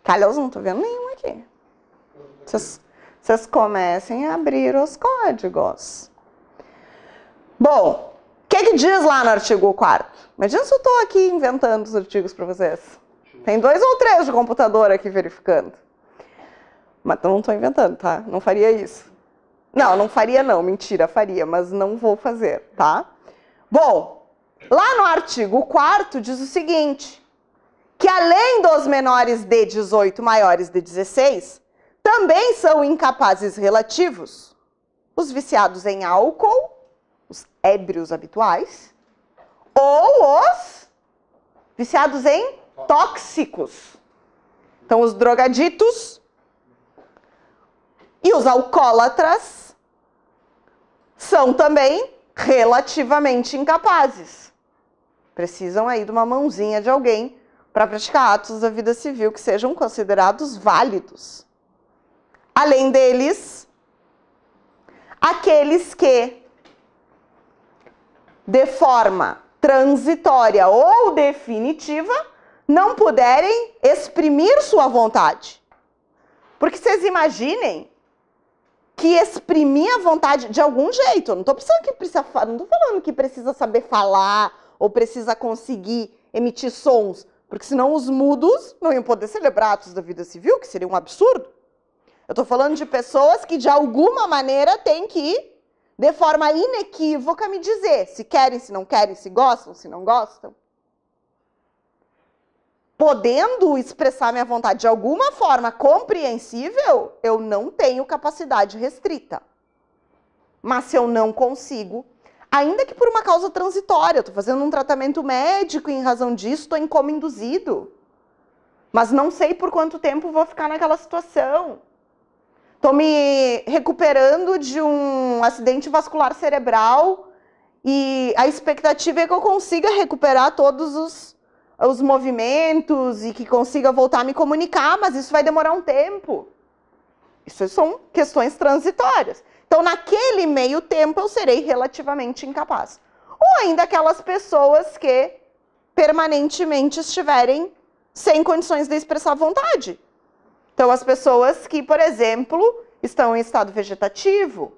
A: Aliás, não estou vendo nenhum aqui. Vocês comecem a abrir os códigos. Bom, o que diz lá no artigo 4º? Imagina se eu estou aqui inventando os artigos para vocês. Tem 2 ou 3 de computador aqui verificando. Mas não estou inventando, tá? Não faria isso. Não faria não, mentira, faria, mas não vou fazer, tá? Bom, lá no artigo 4º diz o seguinte, que além dos menores de 18, maiores de 16, também são incapazes relativos os viciados em álcool, os ébrios habituais, ou os viciados em tóxicos. Então, os drogaditos e os alcoólatras são também relativamente incapazes. Precisam aí de uma mãozinha de alguém para praticar atos da vida civil que sejam considerados válidos. Além deles, aqueles que, de forma transitória ou definitiva, não puderem exprimir sua vontade. Porque vocês imaginem que exprimir a vontade de algum jeito, eu não estou falando que precisa saber falar ou precisa conseguir emitir sons, porque senão os mudos não iam poder celebrar atos da vida civil, que seria um absurdo. Eu estou falando de pessoas que, de alguma maneira, têm que, de forma inequívoca, me dizer se querem, se não querem, se gostam, se não gostam. Podendo expressar minha vontade de alguma forma compreensível, eu não tenho capacidade restrita. Mas se eu não consigo, ainda que por uma causa transitória, estou fazendo um tratamento médico e em razão disso estou em coma induzido, mas não sei por quanto tempo vou ficar naquela situação. Estou me recuperando de um acidente vascular cerebral e a expectativa é que eu consiga recuperar todos os movimentos e que consiga voltar a me comunicar, mas isso vai demorar um tempo. Isso são questões transitórias. Então, naquele meio tempo, eu serei relativamente incapaz. Ou ainda aquelas pessoas que permanentemente estiverem sem condições de expressar vontade. Então, as pessoas que, por exemplo, estão em estado vegetativo,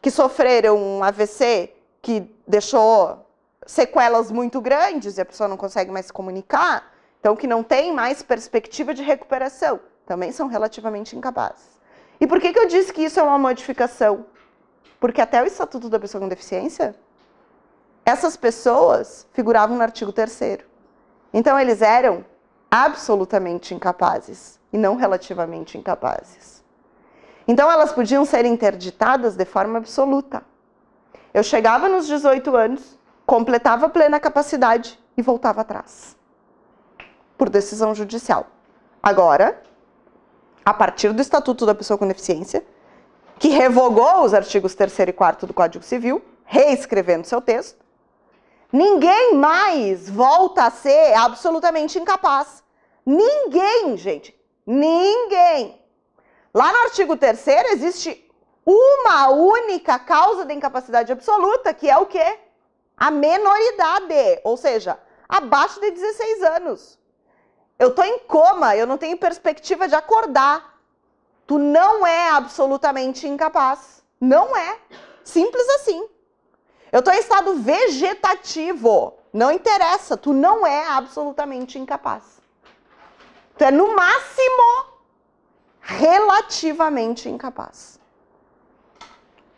A: que sofreram um AVC, que deixou sequelas muito grandes e a pessoa não consegue mais se comunicar, então que não tem mais perspectiva de recuperação, também são relativamente incapazes. E por que eu disse que isso é uma modificação? Porque até o Estatuto da Pessoa com Deficiência, essas pessoas figuravam no artigo 3º. Então eles eram absolutamente incapazes e não relativamente incapazes. Então elas podiam ser interditadas de forma absoluta. Eu chegava nos 18 anos, completava a plena capacidade e voltava atrás, por decisão judicial. Agora, a partir do Estatuto da Pessoa com Deficiência, que revogou os artigos 3º e 4º do Código Civil, reescrevendo seu texto, ninguém mais volta a ser absolutamente incapaz. Ninguém, gente. Ninguém. Lá no artigo 3º existe uma única causa de incapacidade absoluta, que é o quê? A menoridade, ou seja, abaixo de 16 anos. Eu estou em coma, eu não tenho perspectiva de acordar. Tu não é absolutamente incapaz. Não é. Simples assim. Eu estou em estado vegetativo. Não interessa, tu não é absolutamente incapaz. Tu é, no máximo, relativamente incapaz.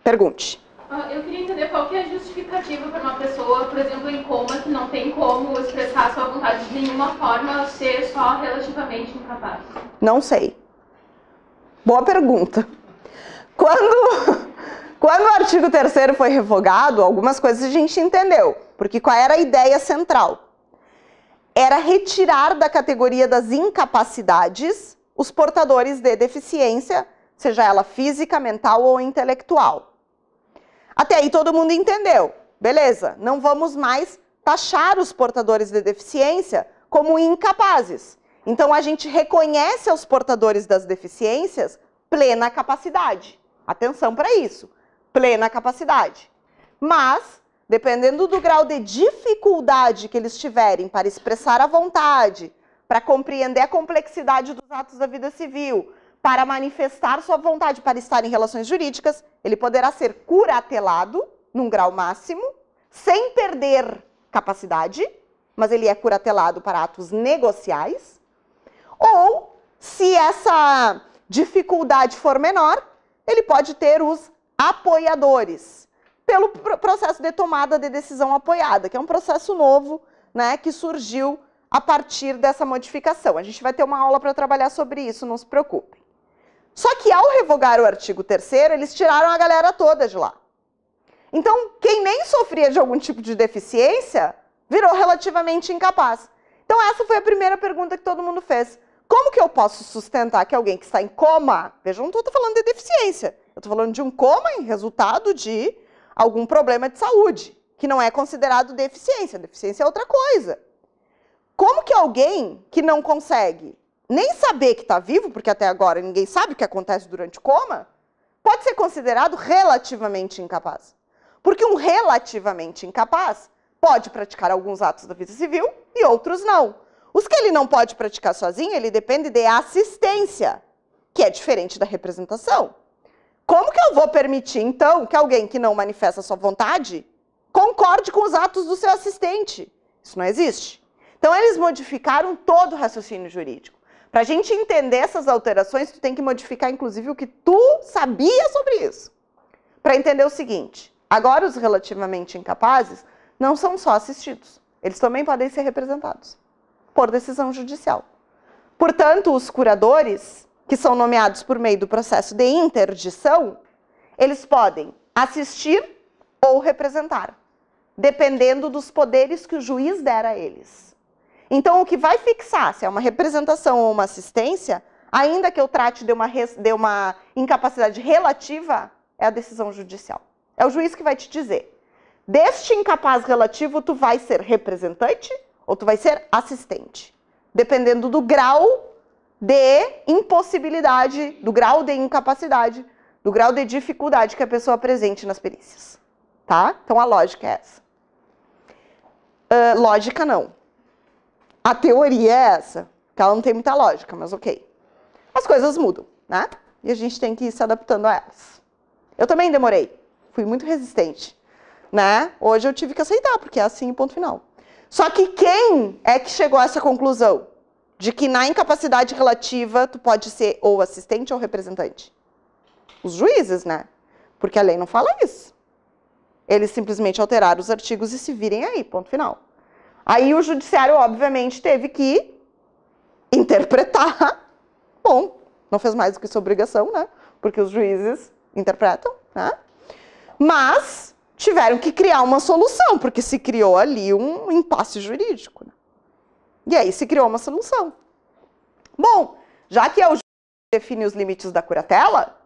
A: Pergunte.
C: Eu queria entender qual que é a justificativa para uma pessoa, por exemplo, em coma, que não tem como expressar a sua vontade de nenhuma forma, ser só relativamente incapaz.
A: Não sei. Boa pergunta. Quando o artigo 3º foi revogado, algumas coisas a gente entendeu. Porque qual era a ideia central? Era retirar da categoria das incapacidades os portadores de deficiência, seja ela física, mental ou intelectual. Até aí todo mundo entendeu. Beleza, não vamos mais taxar os portadores de deficiência como incapazes. Então a gente reconhece aos portadores das deficiências plena capacidade. Atenção para isso, plena capacidade. Mas, dependendo do grau de dificuldade que eles tiverem para expressar a vontade, para compreender a complexidade dos atos da vida civil, para manifestar sua vontade para estar em relações jurídicas, ele poderá ser curatelado num grau máximo, sem perder capacidade, mas ele é curatelado para atos negociais, ou, se essa dificuldade for menor, ele pode ter os apoiadores, pelo processo de tomada de decisão apoiada, que é um processo novo, né, que surgiu a partir dessa modificação. A gente vai ter uma aula para trabalhar sobre isso, não se preocupem. Só que ao revogar o artigo 3º, eles tiraram a galera toda de lá. Então, quem nem sofria de algum tipo de deficiência, virou relativamente incapaz. Então, essa foi a primeira pergunta que todo mundo fez. Como que eu posso sustentar que alguém que está em coma, vejam, não estou falando de deficiência, eu estou falando de um coma em resultado de algum problema de saúde, que não é considerado deficiência. Deficiência é outra coisa. Como que alguém que não consegue nem saber que está vivo, porque até agora ninguém sabe o que acontece durante o coma, pode ser considerado relativamente incapaz? Porque um relativamente incapaz pode praticar alguns atos da vida civil e outros não. Os que ele não pode praticar sozinho, ele depende de assistência, que é diferente da representação. Como que eu vou permitir, então, que alguém que não manifesta sua vontade concorde com os atos do seu assistente? Isso não existe. Então, eles modificaram todo o raciocínio jurídico. Para a gente entender essas alterações, tu tem que modificar, inclusive, o que tu sabia sobre isso. Para entender o seguinte, agora os relativamente incapazes não são só assistidos. Eles também podem ser representados por decisão judicial. Portanto, os curadores, que são nomeados por meio do processo de interdição, eles podem assistir ou representar, dependendo dos poderes que o juiz der a eles. Então, o que vai fixar se é uma representação ou uma assistência, ainda que eu trate de uma incapacidade relativa, é a decisão judicial. É o juiz que vai te dizer, deste incapaz relativo, tu vai ser representante ou tu vai ser assistente, dependendo do grau de impossibilidade, do grau de incapacidade, do grau de dificuldade que a pessoa apresente nas perícias. Tá? Então, a lógica é essa. Lógica não. A teoria é essa, que ela não tem muita lógica, mas ok. As coisas mudam, né? E a gente tem que ir se adaptando a elas. Eu também demorei, fui muito resistente. né? Hoje eu tive que aceitar, porque é assim, ponto final. Só que quem é que chegou a essa conclusão? De que na incapacidade relativa tu pode ser ou assistente ou representante? Os juízes, né? Porque a lei não fala isso. Eles simplesmente alteraram os artigos e se virem aí, ponto final. Aí o judiciário, obviamente, teve que interpretar. Bom, não fez mais do que sua obrigação, né? Porque os juízes interpretam, né? Mas tiveram que criar uma solução, porque se criou ali um impasse jurídico, né? E aí se criou uma solução. Bom, já que é o juiz que define os limites da curatela,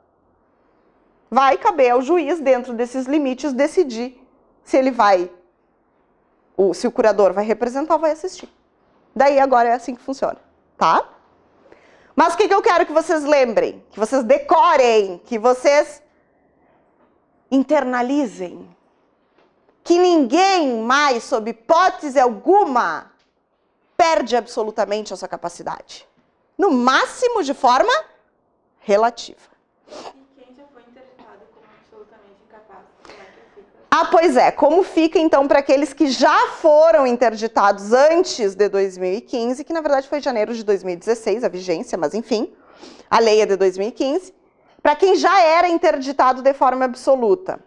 A: vai caber ao juiz, dentro desses limites, decidir se ele vai, se o curador vai representar ou vai assistir. Daí agora é assim que funciona, tá? Mas o que eu quero que vocês lembrem, que vocês decorem, que vocês internalizem? Que ninguém mais, sob hipótese alguma, perde absolutamente a sua capacidade. No máximo de forma relativa.
D: E quem já foi interditado como absolutamente incapaz, como é que fica?
A: Ah, pois é. Como fica, então, para aqueles que já foram interditados antes de 2015, que na verdade foi janeiro de 2016, a vigência, mas enfim, a lei é de 2015. Para quem já era interditado de forma absoluta,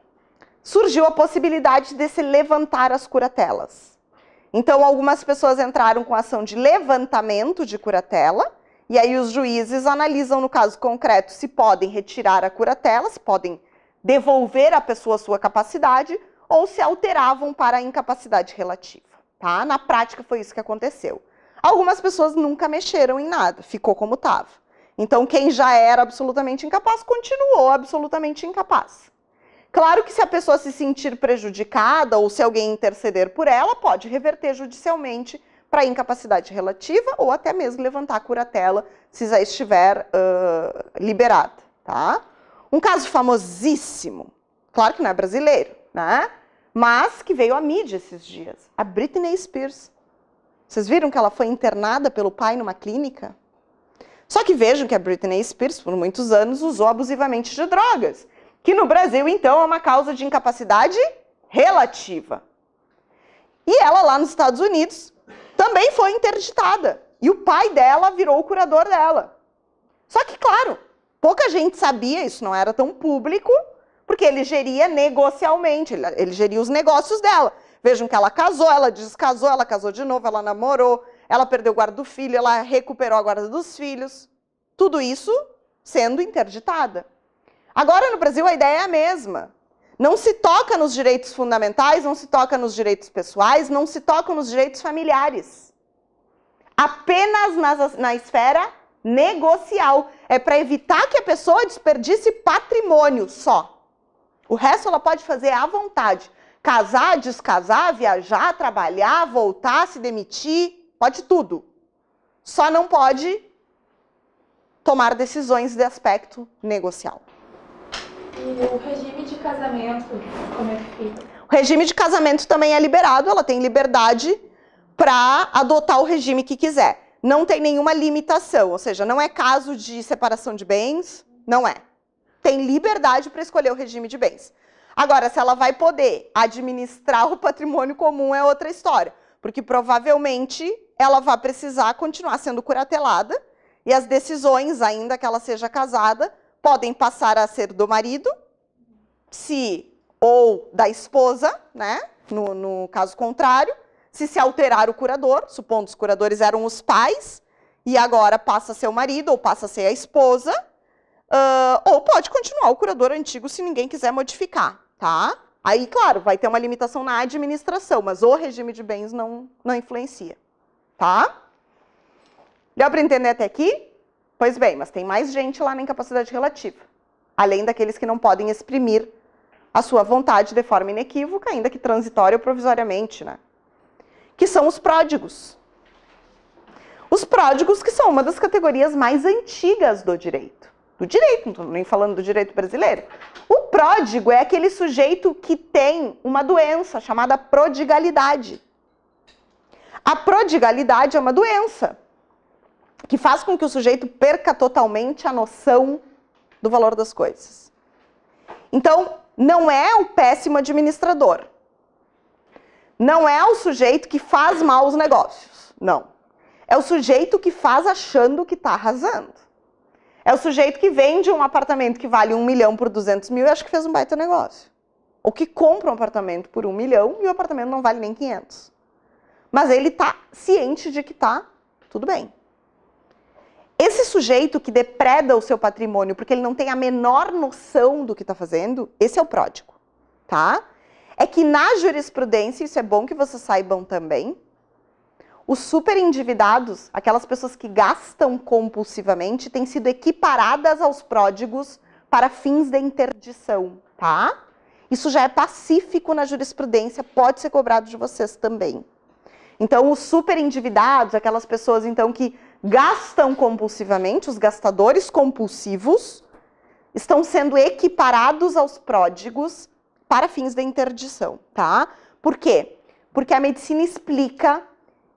A: surgiu a possibilidade de se levantar as curatelas. Então, algumas pessoas entraram com ação de levantamento de curatela, e aí os juízes analisam, no caso concreto, se podem retirar a curatela, se podem devolver à pessoa a sua capacidade, ou se alteravam para a incapacidade relativa. Tá? Na prática, foi isso que aconteceu. Algumas pessoas nunca mexeram em nada, ficou como estava. Então, quem já era absolutamente incapaz, continuou absolutamente incapaz. Claro que se a pessoa se sentir prejudicada ou se alguém interceder por ela, pode reverter judicialmente para incapacidade relativa ou até mesmo levantar a curatela se já estiver liberada, tá? Um caso famosíssimo, claro que não é brasileiro, né? Mas que veio à mídia esses dias, a Britney Spears. Vocês viram que ela foi internada pelo pai numa clínica? Só que vejam que a Britney Spears, por muitos anos, usou abusivamente de drogas, que no Brasil, então, é uma causa de incapacidade relativa. E ela, lá nos Estados Unidos, também foi interditada. E o pai dela virou o curador dela. Só que, claro, pouca gente sabia, isso não era tão público, porque ele geria negocialmente, ele geria os negócios dela. Vejam que ela casou, ela descasou, ela casou de novo, ela namorou, ela perdeu a guarda do filho, ela recuperou a guarda dos filhos. Tudo isso sendo interditada. Agora, no Brasil, a ideia é a mesma. Não se toca nos direitos fundamentais, não se toca nos direitos pessoais, não se toca nos direitos familiares. Apenas na esfera negocial. É para evitar que a pessoa desperdice patrimônio só. O resto ela pode fazer à vontade. Casar, descasar, viajar, trabalhar, voltar, se demitir, pode tudo. Só não pode tomar decisões de aspecto negocial.
D: E o regime de casamento, como é que fica?
A: O regime de casamento também é liberado, ela tem liberdade para adotar o regime que quiser. Não tem nenhuma limitação, ou seja, não é caso de separação de bens, não é. Tem liberdade para escolher o regime de bens. Agora, se ela vai poder administrar o patrimônio comum é outra história, porque provavelmente ela vai precisar continuar sendo curatelada e as decisões, ainda que ela seja casada, podem passar a ser do marido, ou da esposa, né? No caso contrário, se alterar o curador, supondo que os curadores eram os pais, e agora passa a ser o marido ou passa a ser a esposa, ou pode continuar o curador antigo se ninguém quiser modificar, tá? Aí, claro, vai ter uma limitação na administração, mas o regime de bens não influencia, tá? Deu para entender até aqui? Pois bem, mas tem mais gente lá na incapacidade relativa, além daqueles que não podem exprimir a sua vontade de forma inequívoca, ainda que transitória ou provisoriamente, né? Que são os pródigos. Os pródigos que são uma das categorias mais antigas do direito. Do direito, não estou nem falando do direito brasileiro. O pródigo é aquele sujeito que tem uma doença chamada prodigalidade. A prodigalidade é uma doença que faz com que o sujeito perca totalmente a noção do valor das coisas. Então, não é um péssimo administrador, Não é o sujeito que faz maus negócios, não. É o sujeito que faz achando que está arrasando. É o sujeito que vende um apartamento que vale 1 milhão por 200 mil e acha que fez um baita negócio. Ou que compra um apartamento por 1 milhão e o apartamento não vale nem 500. Mas ele está ciente de que está tudo bem. Esse sujeito que depreda o seu patrimônio porque ele não tem a menor noção do que está fazendo, esse é o pródigo, tá? É que na jurisprudência, isso é bom que vocês saibam também, os superendividados, aquelas pessoas que gastam compulsivamente, têm sido equiparadas aos pródigos para fins de interdição, tá? Isso já é pacífico na jurisprudência, pode ser cobrado de vocês também. Então, os superendividados, aquelas pessoas então que gastam compulsivamente, os gastadores compulsivos, estão sendo equiparados aos pródigos para fins de interdição, tá? Por quê? Porque a medicina explica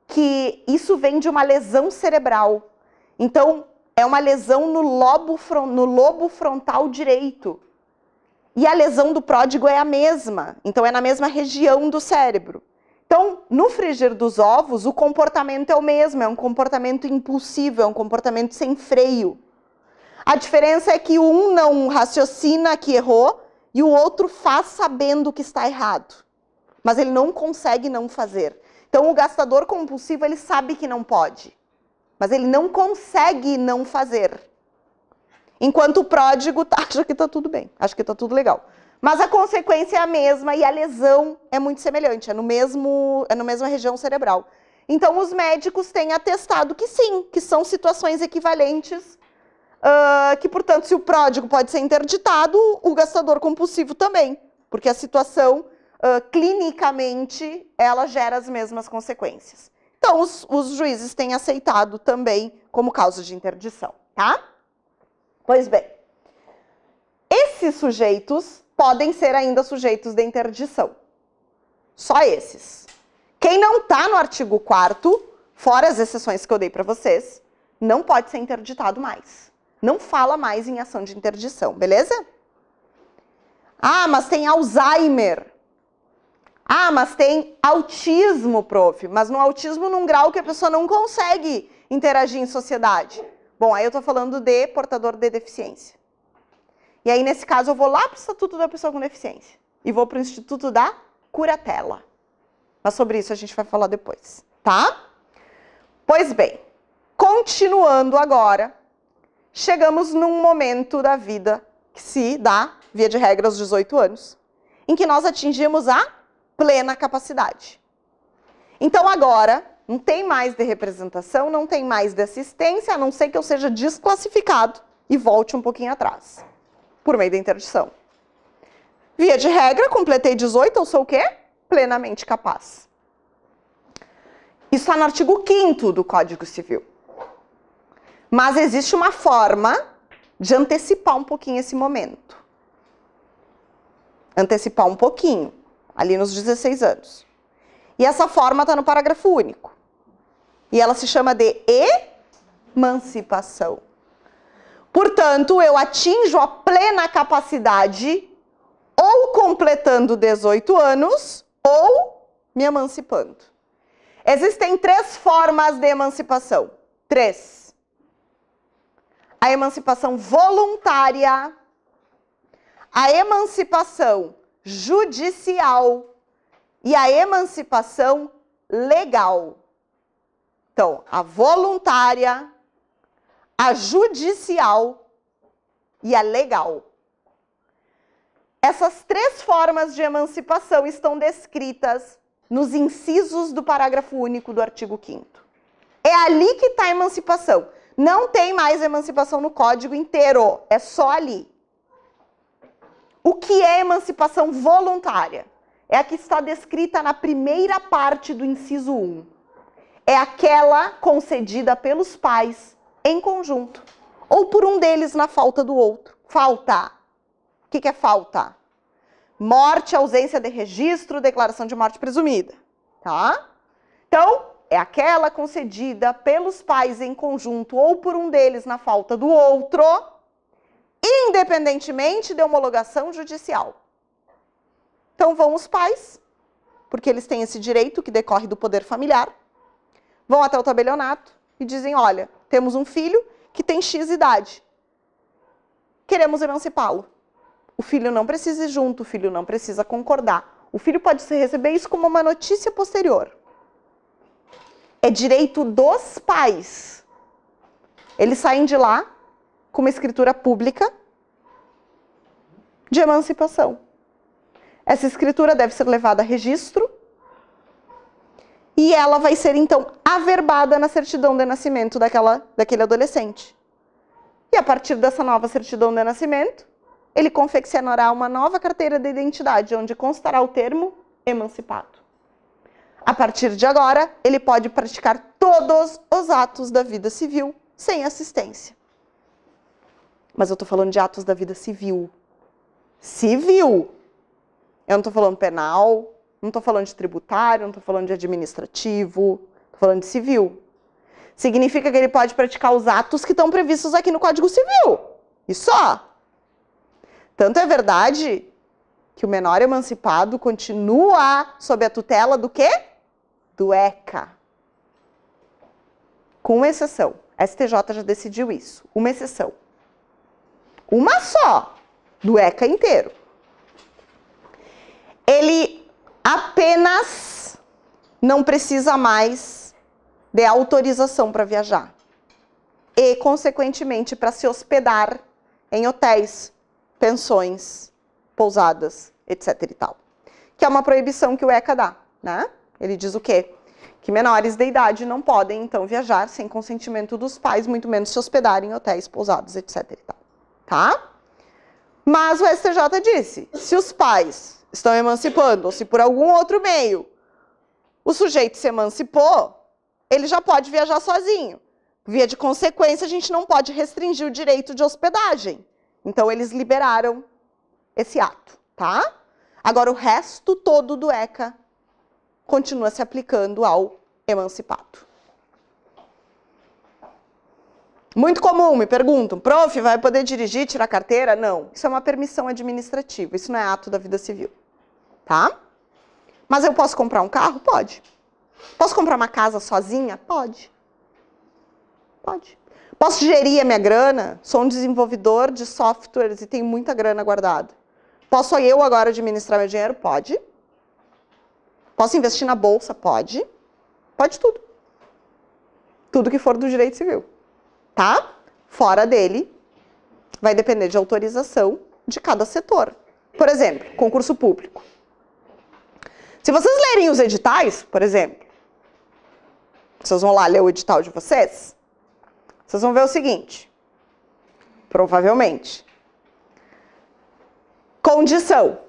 A: que isso vem de uma lesão cerebral. Então, é uma lesão no lobo frontal direito. E a lesão do pródigo é a mesma. Então, é na mesma região do cérebro. Então, no frigir dos ovos, o comportamento é o mesmo. É um comportamento impulsivo, é um comportamento sem freio. A diferença é que um não raciocina que errou e o outro faz sabendo que está errado. Mas ele não consegue não fazer. Então, o gastador compulsivo, ele sabe que não pode, mas ele não consegue não fazer. Enquanto o pródigo acha que está tudo bem, acha que está tudo legal. Mas a consequência é a mesma e a lesão é muito semelhante, é na mesma região cerebral. Então, os médicos têm atestado que sim, que são situações equivalentes, que, portanto, se o pródigo pode ser interditado, o gastador compulsivo também, porque a situação... clinicamente, ela gera as mesmas consequências. Então, os juízes têm aceitado também como causa de interdição, tá? Pois bem, esses sujeitos podem ser ainda sujeitos de interdição. Só esses. Quem não está no artigo 4º, fora as exceções que eu dei para vocês, não pode ser interditado mais. Não fala mais em ação de interdição, beleza? Ah, mas tem Alzheimer. Ah, mas tem autismo, prof. Mas no autismo num grau que a pessoa não consegue interagir em sociedade. Bom, aí eu estou falando de portador de deficiência. E aí, nesse caso, eu vou lá para o Estatuto da Pessoa com Deficiência. E vou para o Instituto da Curatela. Mas sobre isso a gente vai falar depois, tá? Pois bem, continuando agora, chegamos num momento da vida que se dá, via de regra, aos 18 anos, em que nós atingimos a plena capacidade. Então agora, não tem mais de representação, não tem mais de assistência, a não ser que eu seja desclassificado e volte um pouquinho atrás, por meio da interdição. Via de regra, completei 18, eu sou o quê? Plenamente capaz. Isso está no artigo 5º do Código Civil. Mas existe uma forma de antecipar um pouquinho esse momento. Antecipar um pouquinho. Ali nos 16 anos. E essa forma está no parágrafo único. E ela se chama de emancipação. Portanto, eu atinjo a plena capacidade ou completando 18 anos ou me emancipando. Existem 3 formas de emancipação. 3. A emancipação voluntária, a emancipação judicial e a emancipação legal. Então, a voluntária, a judicial e a legal. Essas 3 formas de emancipação estão descritas nos incisos do parágrafo único do artigo 5º. É ali que está a emancipação. Não tem mais emancipação no código inteiro, é só ali. O que é emancipação voluntária? É a que está descrita na primeira parte do inciso 1. É aquela concedida pelos pais em conjunto, ou por um deles na falta do outro. Falta. O que é falta? Morte, ausência de registro, declaração de morte presumida. Tá? Então, é aquela concedida pelos pais em conjunto, ou por um deles na falta do outro, independentemente de homologação judicial. Então, vão os pais, porque eles têm esse direito que decorre do poder familiar, vão até o tabelionato e dizem, olha, temos um filho que tem X idade, queremos emancipá-lo. O filho não precisa ir junto, o filho não precisa concordar. O filho pode receber isso como uma notícia posterior. É direito dos pais. Eles saem de lá com uma escritura pública de emancipação. Essa escritura deve ser levada a registro e ela vai ser, então, averbada na certidão de nascimento daquele adolescente. E a partir dessa nova certidão de nascimento, ele confeccionará uma nova carteira de identidade, onde constará o termo emancipado. A partir de agora, ele pode praticar todos os atos da vida civil sem assistência. Mas eu estou falando de atos da vida civil. Civil! Eu não estou falando penal, não estou falando de tributário, não estou falando de administrativo, estou falando de civil. Significa que ele pode praticar os atos que estão previstos aqui no Código Civil. E só. Tanto é verdade que o menor emancipado continua sob a tutela do quê? Do ECA. Com uma exceção. A STJ já decidiu isso. Uma exceção. Uma só. Do ECA inteiro. Ele apenas não precisa mais de autorização para viajar. E, consequentemente, para se hospedar em hotéis, pensões, pousadas, etc. e tal. Que é uma proibição que o ECA dá, né? Ele diz o quê? Que menores de idade não podem, então, viajar sem consentimento dos pais, muito menos se hospedar em hotéis, pousadas, etc. e tal. Tá? Mas o STJ disse, se os pais estão emancipando, ou se por algum outro meio o sujeito se emancipou, ele já pode viajar sozinho. Via de consequência, a gente não pode restringir o direito de hospedagem. Então, eles liberaram esse ato, tá? Agora, o resto todo do ECA continua se aplicando ao emancipado. Muito comum, me perguntam, prof, vai poder dirigir, tirar carteira? Não, isso é uma permissão administrativa, isso não é ato da vida civil, tá? Mas eu posso comprar um carro? Pode. Posso comprar uma casa sozinha? Pode. Pode. Posso gerir a minha grana? Sou um desenvolvedor de softwares e tenho muita grana guardada. Posso eu agora administrar meu dinheiro? Pode. Posso investir na bolsa? Pode. Pode tudo. Tudo que for do direito civil. Tá? Fora dele, vai depender de autorização de cada setor. Por exemplo, concurso público. Se vocês lerem os editais, por exemplo, vocês vão lá ler o edital de vocês, vocês vão ver o seguinte, provavelmente, condição,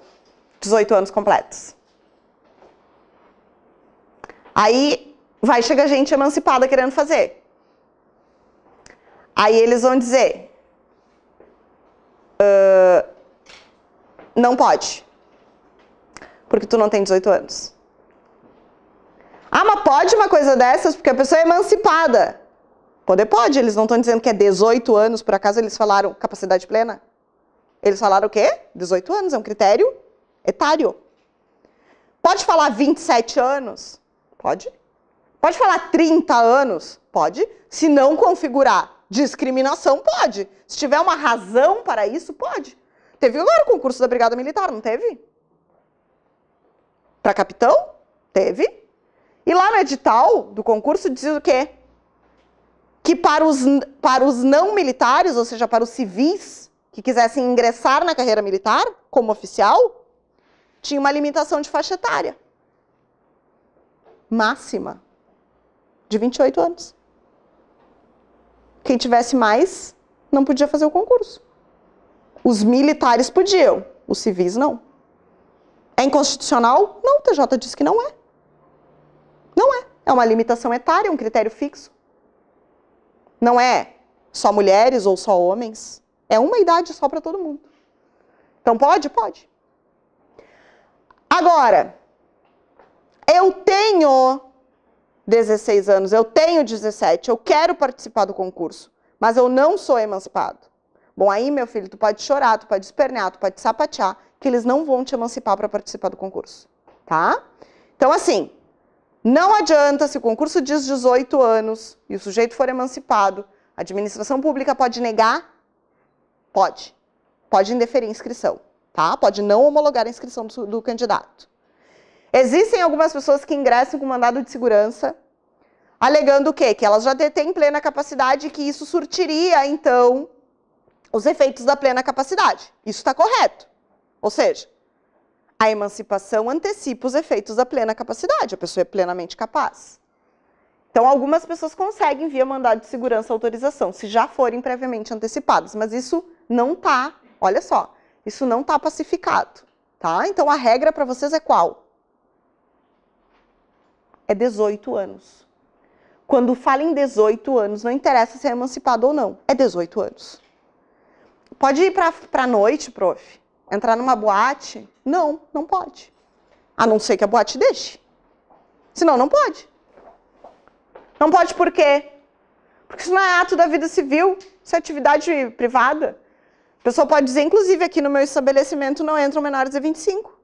A: 18 anos completos. Aí vai chegar gente emancipada querendo fazer. Aí eles vão dizer, não pode, porque tu não tem 18 anos. Ah, mas pode uma coisa dessas porque a pessoa é emancipada. Poder pode, eles não estão dizendo que é 18 anos, por acaso eles falaram capacidade plena? Eles falaram o quê? 18 anos, é um critério etário. Pode falar 27 anos? Pode. Pode falar 30 anos? Pode. Se não configurar discriminação, pode. Se tiver uma razão para isso, pode. Teve agora o concurso da Brigada Militar, não teve? Para capitão? Teve. E lá no edital do concurso diz o quê? Que para os não militares, ou seja, para os civis que quisessem ingressar na carreira militar como oficial, tinha uma limitação de faixa etária. Máxima. De 28 anos. Quem tivesse mais, não podia fazer o concurso. Os militares podiam, os civis não. É inconstitucional? Não, o TJ diz que não é. Não é. É uma limitação etária, um critério fixo. Não é só mulheres ou só homens. É uma idade só para todo mundo. Então pode? Pode. Agora, eu tenho 16 anos, eu tenho 17, eu quero participar do concurso, mas eu não sou emancipado. Bom, aí, meu filho, tu pode chorar, tu pode espernear, tu pode sapatear, que eles não vão te emancipar para participar do concurso, tá? Então, assim, não adianta, se o concurso diz 18 anos e o sujeito for emancipado, a administração pública pode negar? Pode. Pode indeferir a inscrição, tá? Pode não homologar a inscrição do candidato. Existem algumas pessoas que ingressam com mandado de segurança, alegando o quê? Que elas já detêm plena capacidade e que isso surtiria, então, os efeitos da plena capacidade. Isso está correto. Ou seja, a emancipação antecipa os efeitos da plena capacidade, a pessoa é plenamente capaz. Então, algumas pessoas conseguem, via mandado de segurança, autorização, se já forem previamente antecipadas, mas isso não está, olha só, isso não está pacificado, tá? Então, a regra para vocês é qual? É 18 anos. Quando fala em 18 anos, não interessa se é emancipado ou não, é 18 anos. Pode ir para a noite, prof? Entrar numa boate? Não, não pode. A não ser que a boate deixe. Senão, não pode. Não pode por quê? Porque isso não é ato da vida civil, isso é atividade privada. A pessoa pode dizer, inclusive, aqui no meu estabelecimento não entram menores de 25.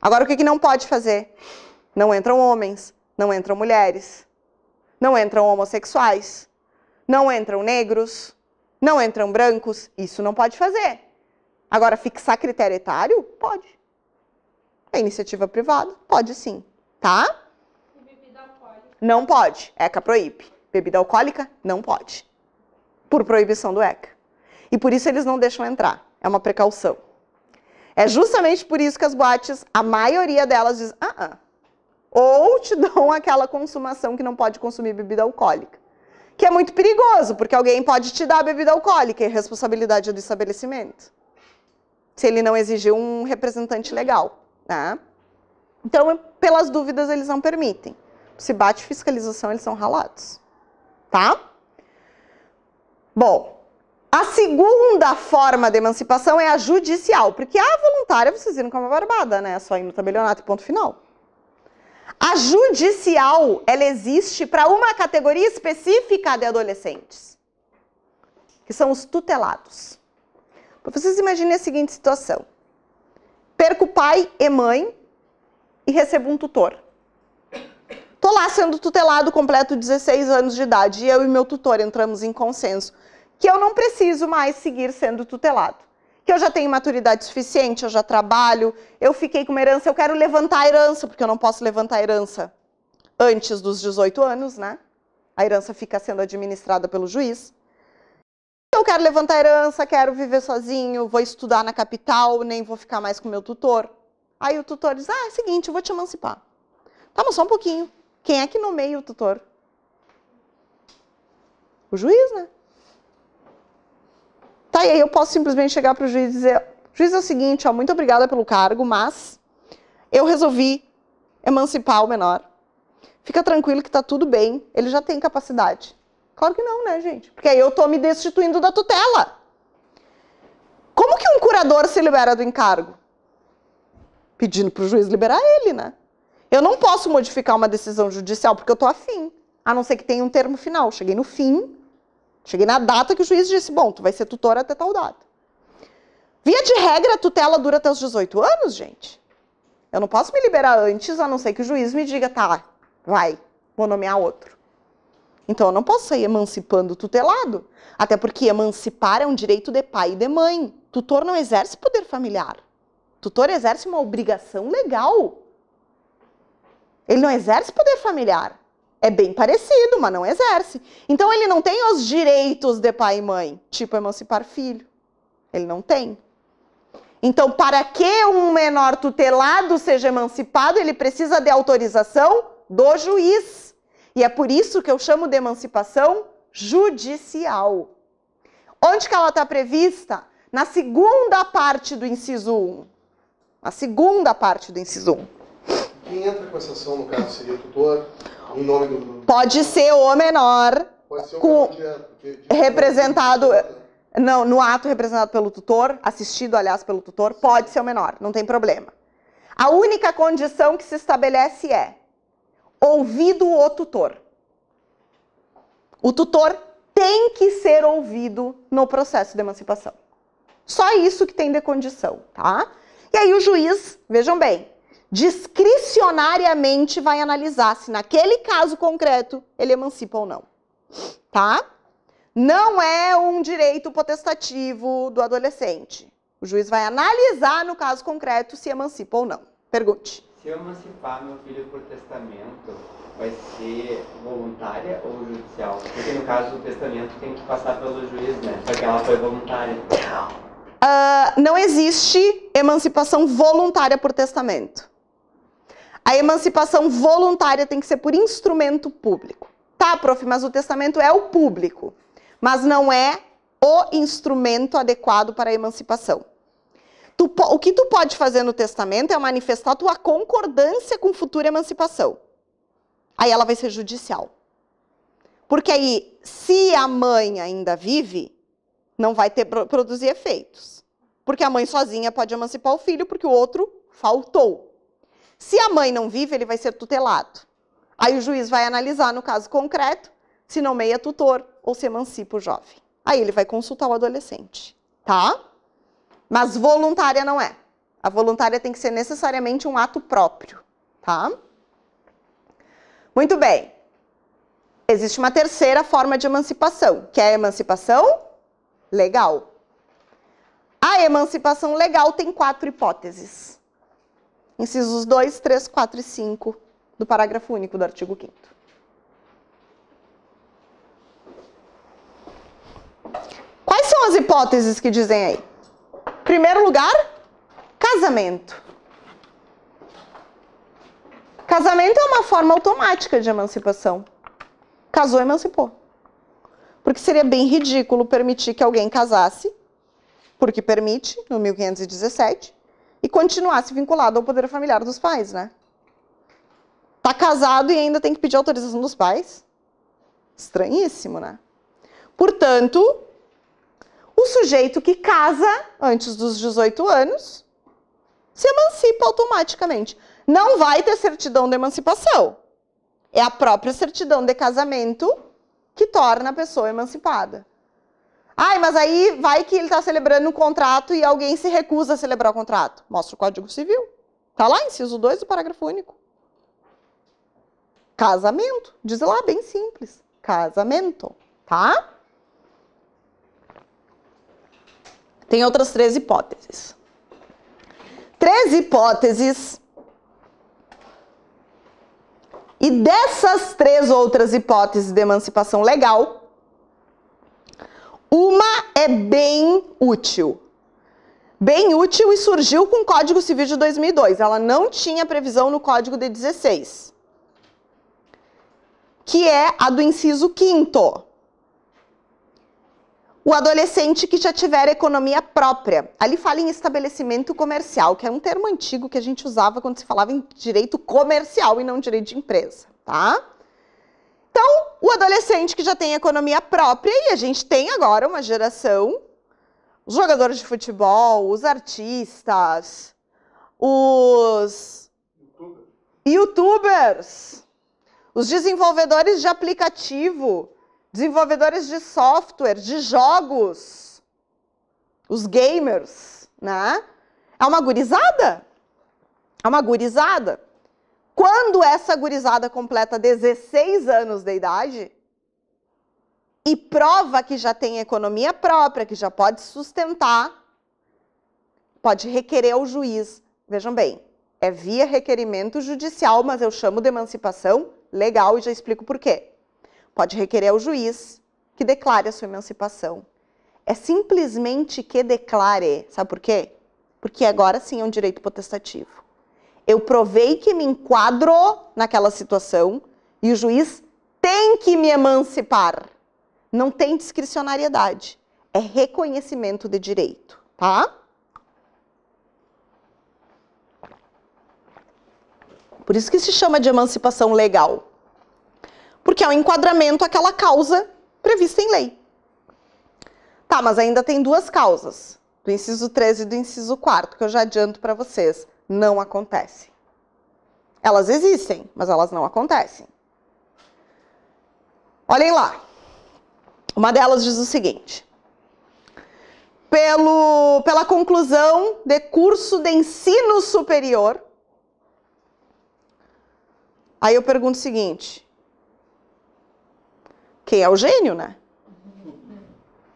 A: Agora, o que não pode fazer? Não entram homens, não entram mulheres, não entram homossexuais, não entram negros, não entram brancos. Isso não pode fazer. Agora, fixar critério etário? Pode. É iniciativa privada? Pode sim. Tá?
C: E bebida alcoólica?
A: Não pode. ECA proíbe. Bebida alcoólica? Não pode. Por proibição do ECA. E por isso eles não deixam entrar. É uma precaução. É justamente por isso que as boates, a maioria delas diz, ou te dão aquela consumação que não pode consumir bebida alcoólica. Que é muito perigoso, porque alguém pode te dar bebida alcoólica e a responsabilidade é do estabelecimento. Se ele não exigir um representante legal, né? Então, pelas dúvidas, eles não permitem. Se bate fiscalização, eles são ralados, tá? Bom, a segunda forma de emancipação é a judicial, porque a voluntária, vocês viram que é uma barbada, né? É só ir no tabelionato e ponto final. A judicial, ela existe para uma categoria específica de adolescentes, que são os tutelados. Vocês imaginem a seguinte situação. Perco pai e mãe e recebo um tutor. Estou lá sendo tutelado, completo 16 anos de idade, e eu e meu tutor entramos em consenso que eu não preciso mais seguir sendo tutelado. Que eu já tenho maturidade suficiente, eu já trabalho, eu fiquei com uma herança, eu quero levantar a herança, porque eu não posso levantar a herança antes dos 18 anos, né? A herança fica sendo administrada pelo juiz. Eu quero levantar a herança, quero viver sozinho, vou estudar na capital, nem vou ficar mais com meu tutor. Aí o tutor diz, é o seguinte, eu vou te emancipar. Tá, mas só um pouquinho. Quem é que nomeia o tutor? O juiz, né? Tá, e aí eu posso simplesmente chegar para o juiz e dizer, juiz, é o seguinte, ó, muito obrigada pelo cargo, mas eu resolvi emancipar o menor. Fica tranquilo que tá tudo bem, ele já tem capacidade. Claro que não, né, gente? Porque aí eu tô me destituindo da tutela. Como que um curador se libera do encargo? Pedindo para o juiz liberar ele, né? Eu não posso modificar uma decisão judicial porque eu tô afim, a não ser que tenha um termo final. Cheguei no fim, cheguei na data que o juiz disse, bom, tu vai ser tutor até tal data. Via de regra, a tutela dura até os 18 anos, gente. Eu não posso me liberar antes, a não ser que o juiz me diga, tá, vai, vou nomear outro. Então, eu não posso sair emancipando o tutelado, até porque emancipar é um direito de pai e de mãe. Tutor não exerce poder familiar. Tutor exerce uma obrigação legal. Ele não exerce poder familiar. É bem parecido, mas não exerce. Então, ele não tem os direitos de pai e mãe, tipo emancipar filho. Ele não tem. Então, para que um menor tutelado seja emancipado, ele precisa de autorização do juiz. E é por isso que eu chamo de emancipação judicial. Onde que ela está prevista? Na segunda parte do inciso 1. Na segunda parte do inciso 1.
B: Quem entra com essa ação, no caso, seria o tutor, em nome do...
A: Pode ser o menor,
B: Pode ser o
A: com
B: de
A: representado... Não, no ato representado pelo tutor, assistido, aliás, pelo tutor, pode ser o menor, não tem problema. A única condição que se estabelece é ouvido o tutor. O tutor tem que ser ouvido no processo de emancipação. Só isso que tem de condição, tá? E aí o juiz, vejam bem, discricionariamente vai analisar se naquele caso concreto ele emancipa ou não, tá? Não é um direito potestativo do adolescente. O juiz vai analisar no caso concreto se emancipa ou não. Pergunte.
E: Se eu emancipar meu filho por testamento, vai ser voluntária ou judicial? Porque no caso o testamento tem que passar pelo juiz, né? Só que ela foi voluntária.
A: Não existe emancipação voluntária por testamento. A emancipação voluntária tem que ser por instrumento público. Tá, prof, mas o testamento é o público, mas não é o instrumento adequado para a emancipação. O que tu pode fazer no testamento é manifestar tua concordância com futura emancipação. Aí ela vai ser judicial. Porque aí, se a mãe ainda vive, não vai produzir efeitos. Porque a mãe sozinha pode emancipar o filho, porque o outro faltou. Se a mãe não vive, ele vai ser tutelado. Aí o juiz vai analisar, no caso concreto, se nomeia tutor ou se emancipa o jovem. Aí ele vai consultar o adolescente, tá? Mas voluntária não é. A voluntária tem que ser necessariamente um ato próprio, tá? Muito bem. Existe uma terceira forma de emancipação, que é a emancipação legal. A emancipação legal tem 4 hipóteses. Incisos 2, 3, 4 e 5 do parágrafo único do artigo 5º. Quais são as hipóteses que dizem aí? Primeiro lugar, casamento. Casamento é uma forma automática de emancipação. Casou, emancipou. Porque seria bem ridículo permitir que alguém casasse, porque permite, no 1517, e continuasse vinculado ao poder familiar dos pais, né? Tá casado e ainda tem que pedir autorização dos pais? Estranhíssimo, né? Portanto, o sujeito que casa antes dos 18 anos se emancipa automaticamente. Não vai ter certidão de emancipação. É a própria certidão de casamento que torna a pessoa emancipada. Ai, mas aí vai que ele está celebrando um contrato e alguém se recusa a celebrar o contrato. Mostra o Código Civil. Está lá, inciso 2 do parágrafo único. Casamento. Diz lá, bem simples. Casamento. Tá? Tem outras 3 hipóteses. 3 hipóteses. E dessas 3 outras hipóteses de emancipação legal, uma é bem útil. Bem útil e surgiu com o Código Civil de 2002. Ela não tinha previsão no Código de 16. Que é a do inciso 5º. O adolescente que já tiver economia própria. Ali fala em estabelecimento comercial, que é um termo antigo que a gente usava quando se falava em direito comercial e não direito de empresa, tá? Então, o adolescente que já tem economia própria, e a gente tem agora uma geração, os jogadores de futebol, os artistas, os youtubers, os desenvolvedores de aplicativo, desenvolvedores de software, de jogos, os gamers, né? É uma gurizada. É uma gurizada. Quando essa gurizada completa 16 anos de idade e prova que já tem economia própria, que já pode sustentar, pode requerer ao juiz. Vejam bem, é via requerimento judicial, mas eu chamo de emancipação legal e já explico por quê. Pode requerer ao juiz que declare a sua emancipação. É simplesmente que declare. Sabe por quê? Porque agora sim é um direito potestativo. Eu provei que me enquadro naquela situação e o juiz tem que me emancipar. Não tem discricionariedade. É reconhecimento de direito, tá? Por isso que se chama de emancipação legal. Porque é um enquadramento àquela causa prevista em lei. Tá, mas ainda tem 2 causas, do inciso 13 e do inciso 4º, que eu já adianto para vocês, não acontecem. Elas existem, mas elas não acontecem. Olhem lá. Uma delas diz o seguinte: pela conclusão de curso de ensino superior, Aí eu pergunto o seguinte, quem é o gênio, né?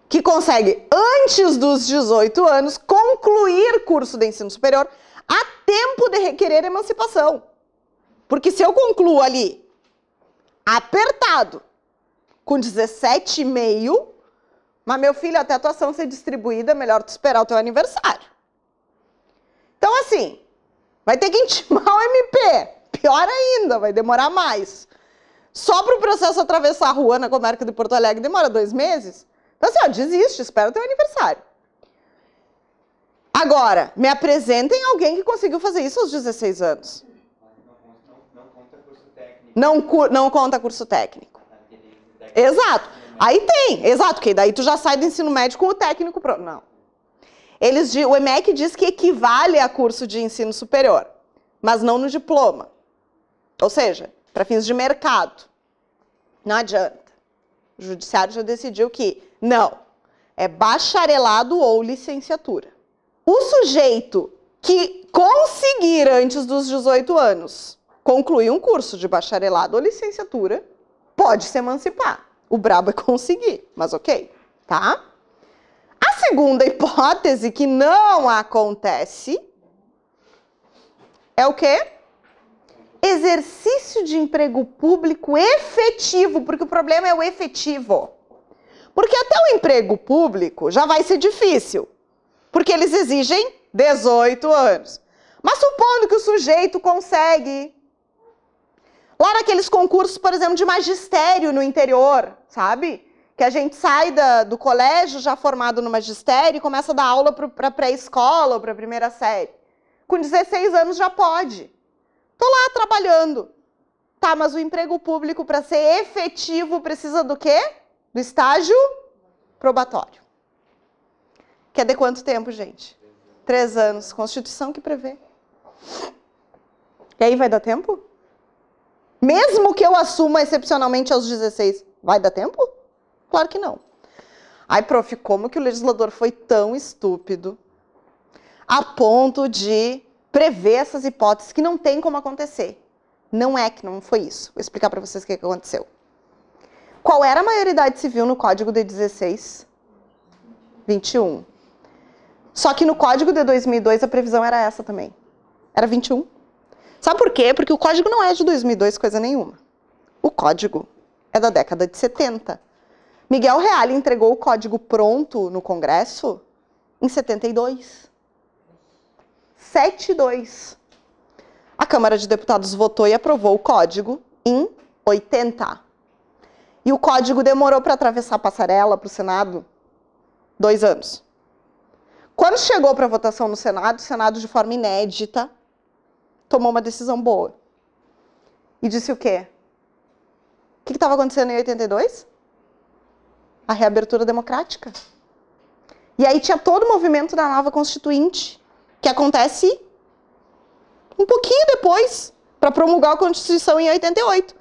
A: Que consegue, antes dos 18 anos, concluir curso de ensino superior a tempo de requerer emancipação. Porque se eu concluo ali, apertado, com 17,5, mas meu filho, até a atuação ser distribuída, é melhor tu esperar o teu aniversário. Então, assim, vai ter que intimar o MP. Pior ainda, vai demorar mais. Só para o processo atravessar a rua na comarca de Porto Alegre demora 2 meses. Então, assim, ó, desiste, espera o teu aniversário. Agora, me apresentem alguém que conseguiu fazer isso aos 16 anos.
E: Não conta curso técnico.
A: Não conta curso técnico. Exato. Aí tem, exato, que daí tu já sai do ensino médio com o técnico pronto. Não. O EMEC diz que equivale a curso de ensino superior, mas não no diploma. Ou seja, para fins de mercado. Não adianta. O judiciário já decidiu que não, é bacharelado ou licenciatura. O sujeito que conseguir antes dos 18 anos concluir um curso de bacharelado ou licenciatura pode se emancipar. O brabo é conseguir, mas ok, tá? A segunda hipótese que não acontece é o quê? Exercício de emprego público efetivo, porque o problema é o efetivo. Porque até o emprego público já vai ser difícil, porque eles exigem 18 anos. Mas supondo que o sujeito consegue, lá naqueles concursos, por exemplo, de magistério no interior, sabe? Que a gente sai do colégio já formado no magistério e começa a dar aula para pré-escola ou para a primeira série. Com 16 anos já pode. Tô lá trabalhando. Tá, mas o emprego público, para ser efetivo, precisa do quê? Do estágio probatório. Que é de quanto tempo, gente? 3 anos. Constituição que prevê. E aí vai dar tempo? Mesmo que eu assuma excepcionalmente aos 16, vai dar tempo? Claro que não. Ai, prof, como que o legislador foi tão estúpido a ponto de prever essas hipóteses que não tem como acontecer? Não é que não foi isso. Vou explicar para vocês o que aconteceu. Qual era a maioridade civil no Código de 16? 21. Só que no Código de 2002 a previsão era essa também. Era 21. Sabe por quê? Porque o Código não é de 2002 coisa nenhuma. O Código é da década de 70. Miguel Reale entregou o Código pronto no Congresso em 72. 7-2. A Câmara de Deputados votou e aprovou o Código em 80. E o Código demorou para atravessar a passarela para o Senado 2 anos. Quando chegou para votação no Senado, o Senado, de forma inédita, tomou uma decisão boa. E disse o quê? O que estava acontecendo em 82? A reabertura democrática. E aí tinha todo o movimento da nova Constituinte, que acontece um pouquinho depois, para promulgar a Constituição em 88.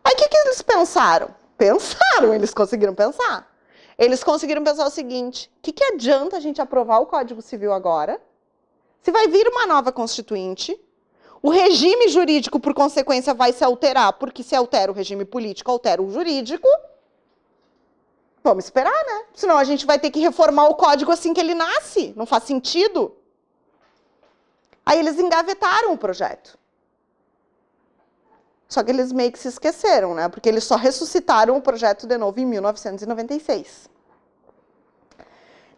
A: Aí o que eles pensaram? Pensaram, eles conseguiram pensar. Eles conseguiram pensar o seguinte, o que adianta a gente aprovar o Código Civil agora, se vai vir uma nova Constituinte, o regime jurídico, por consequência, vai se alterar, porque se altera o regime político, altera o jurídico. Vamos esperar, né? Senão a gente vai ter que reformar o código assim que ele nasce. Não faz sentido. Aí eles engavetaram o projeto. Só que eles meio que se esqueceram, né? Porque eles só ressuscitaram o projeto de novo em 1996.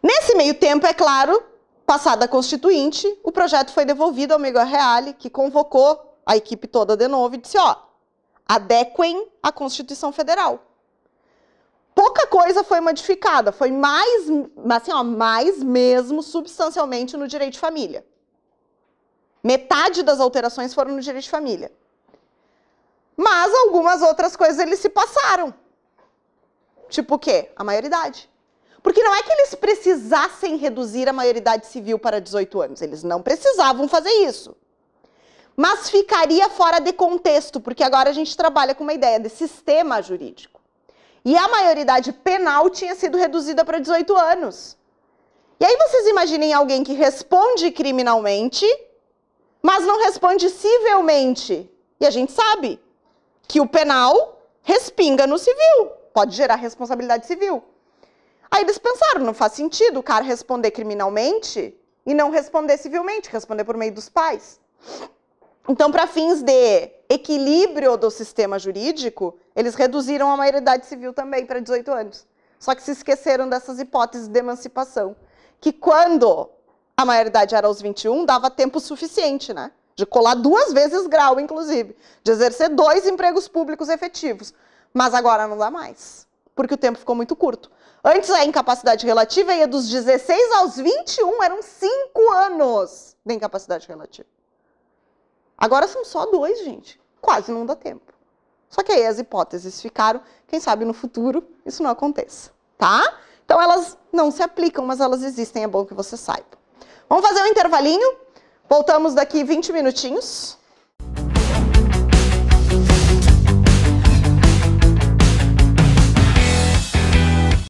A: Nesse meio tempo, é claro, passada a Constituinte, o projeto foi devolvido ao Miguel Reale, que convocou a equipe toda de novo e disse, ó, adequem a Constituição Federal. Pouca coisa foi modificada, foi mais, assim, ó, mais mesmo substancialmente no direito de família. Metade das alterações foram no direito de família. Mas algumas outras coisas eles se passaram. Tipo o quê? A maioridade. Porque não é que eles precisassem reduzir a maioridade civil para 18 anos. Eles não precisavam fazer isso. Mas ficaria fora de contexto, porque agora a gente trabalha com uma ideia de sistema jurídico. E a maioridade penal tinha sido reduzida para 18 anos. E aí vocês imaginem alguém que responde criminalmente, mas não responde civilmente. E a gente sabe que o penal respinga no civil, pode gerar responsabilidade civil. Aí eles pensaram, não faz sentido o cara responder criminalmente e não responder civilmente, responder por meio dos pais. Então, para fins de equilíbrio do sistema jurídico, eles reduziram a maioridade civil também para 18 anos. Só que se esqueceram dessas hipóteses de emancipação, que quando a maioridade era aos 21, dava tempo suficiente, né? De colar 2 vezes grau, inclusive, de exercer 2 empregos públicos efetivos. Mas agora não dá mais, porque o tempo ficou muito curto. Antes a incapacidade relativa ia dos 16 aos 21, eram 5 anos de incapacidade relativa. Agora são só 2, gente. Quase não dá tempo. Só que aí as hipóteses ficaram, quem sabe no futuro isso não aconteça, tá? Então elas não se aplicam, mas elas existem, é bom que você saiba. Vamos fazer um intervalinho? Voltamos daqui 20 minutinhos.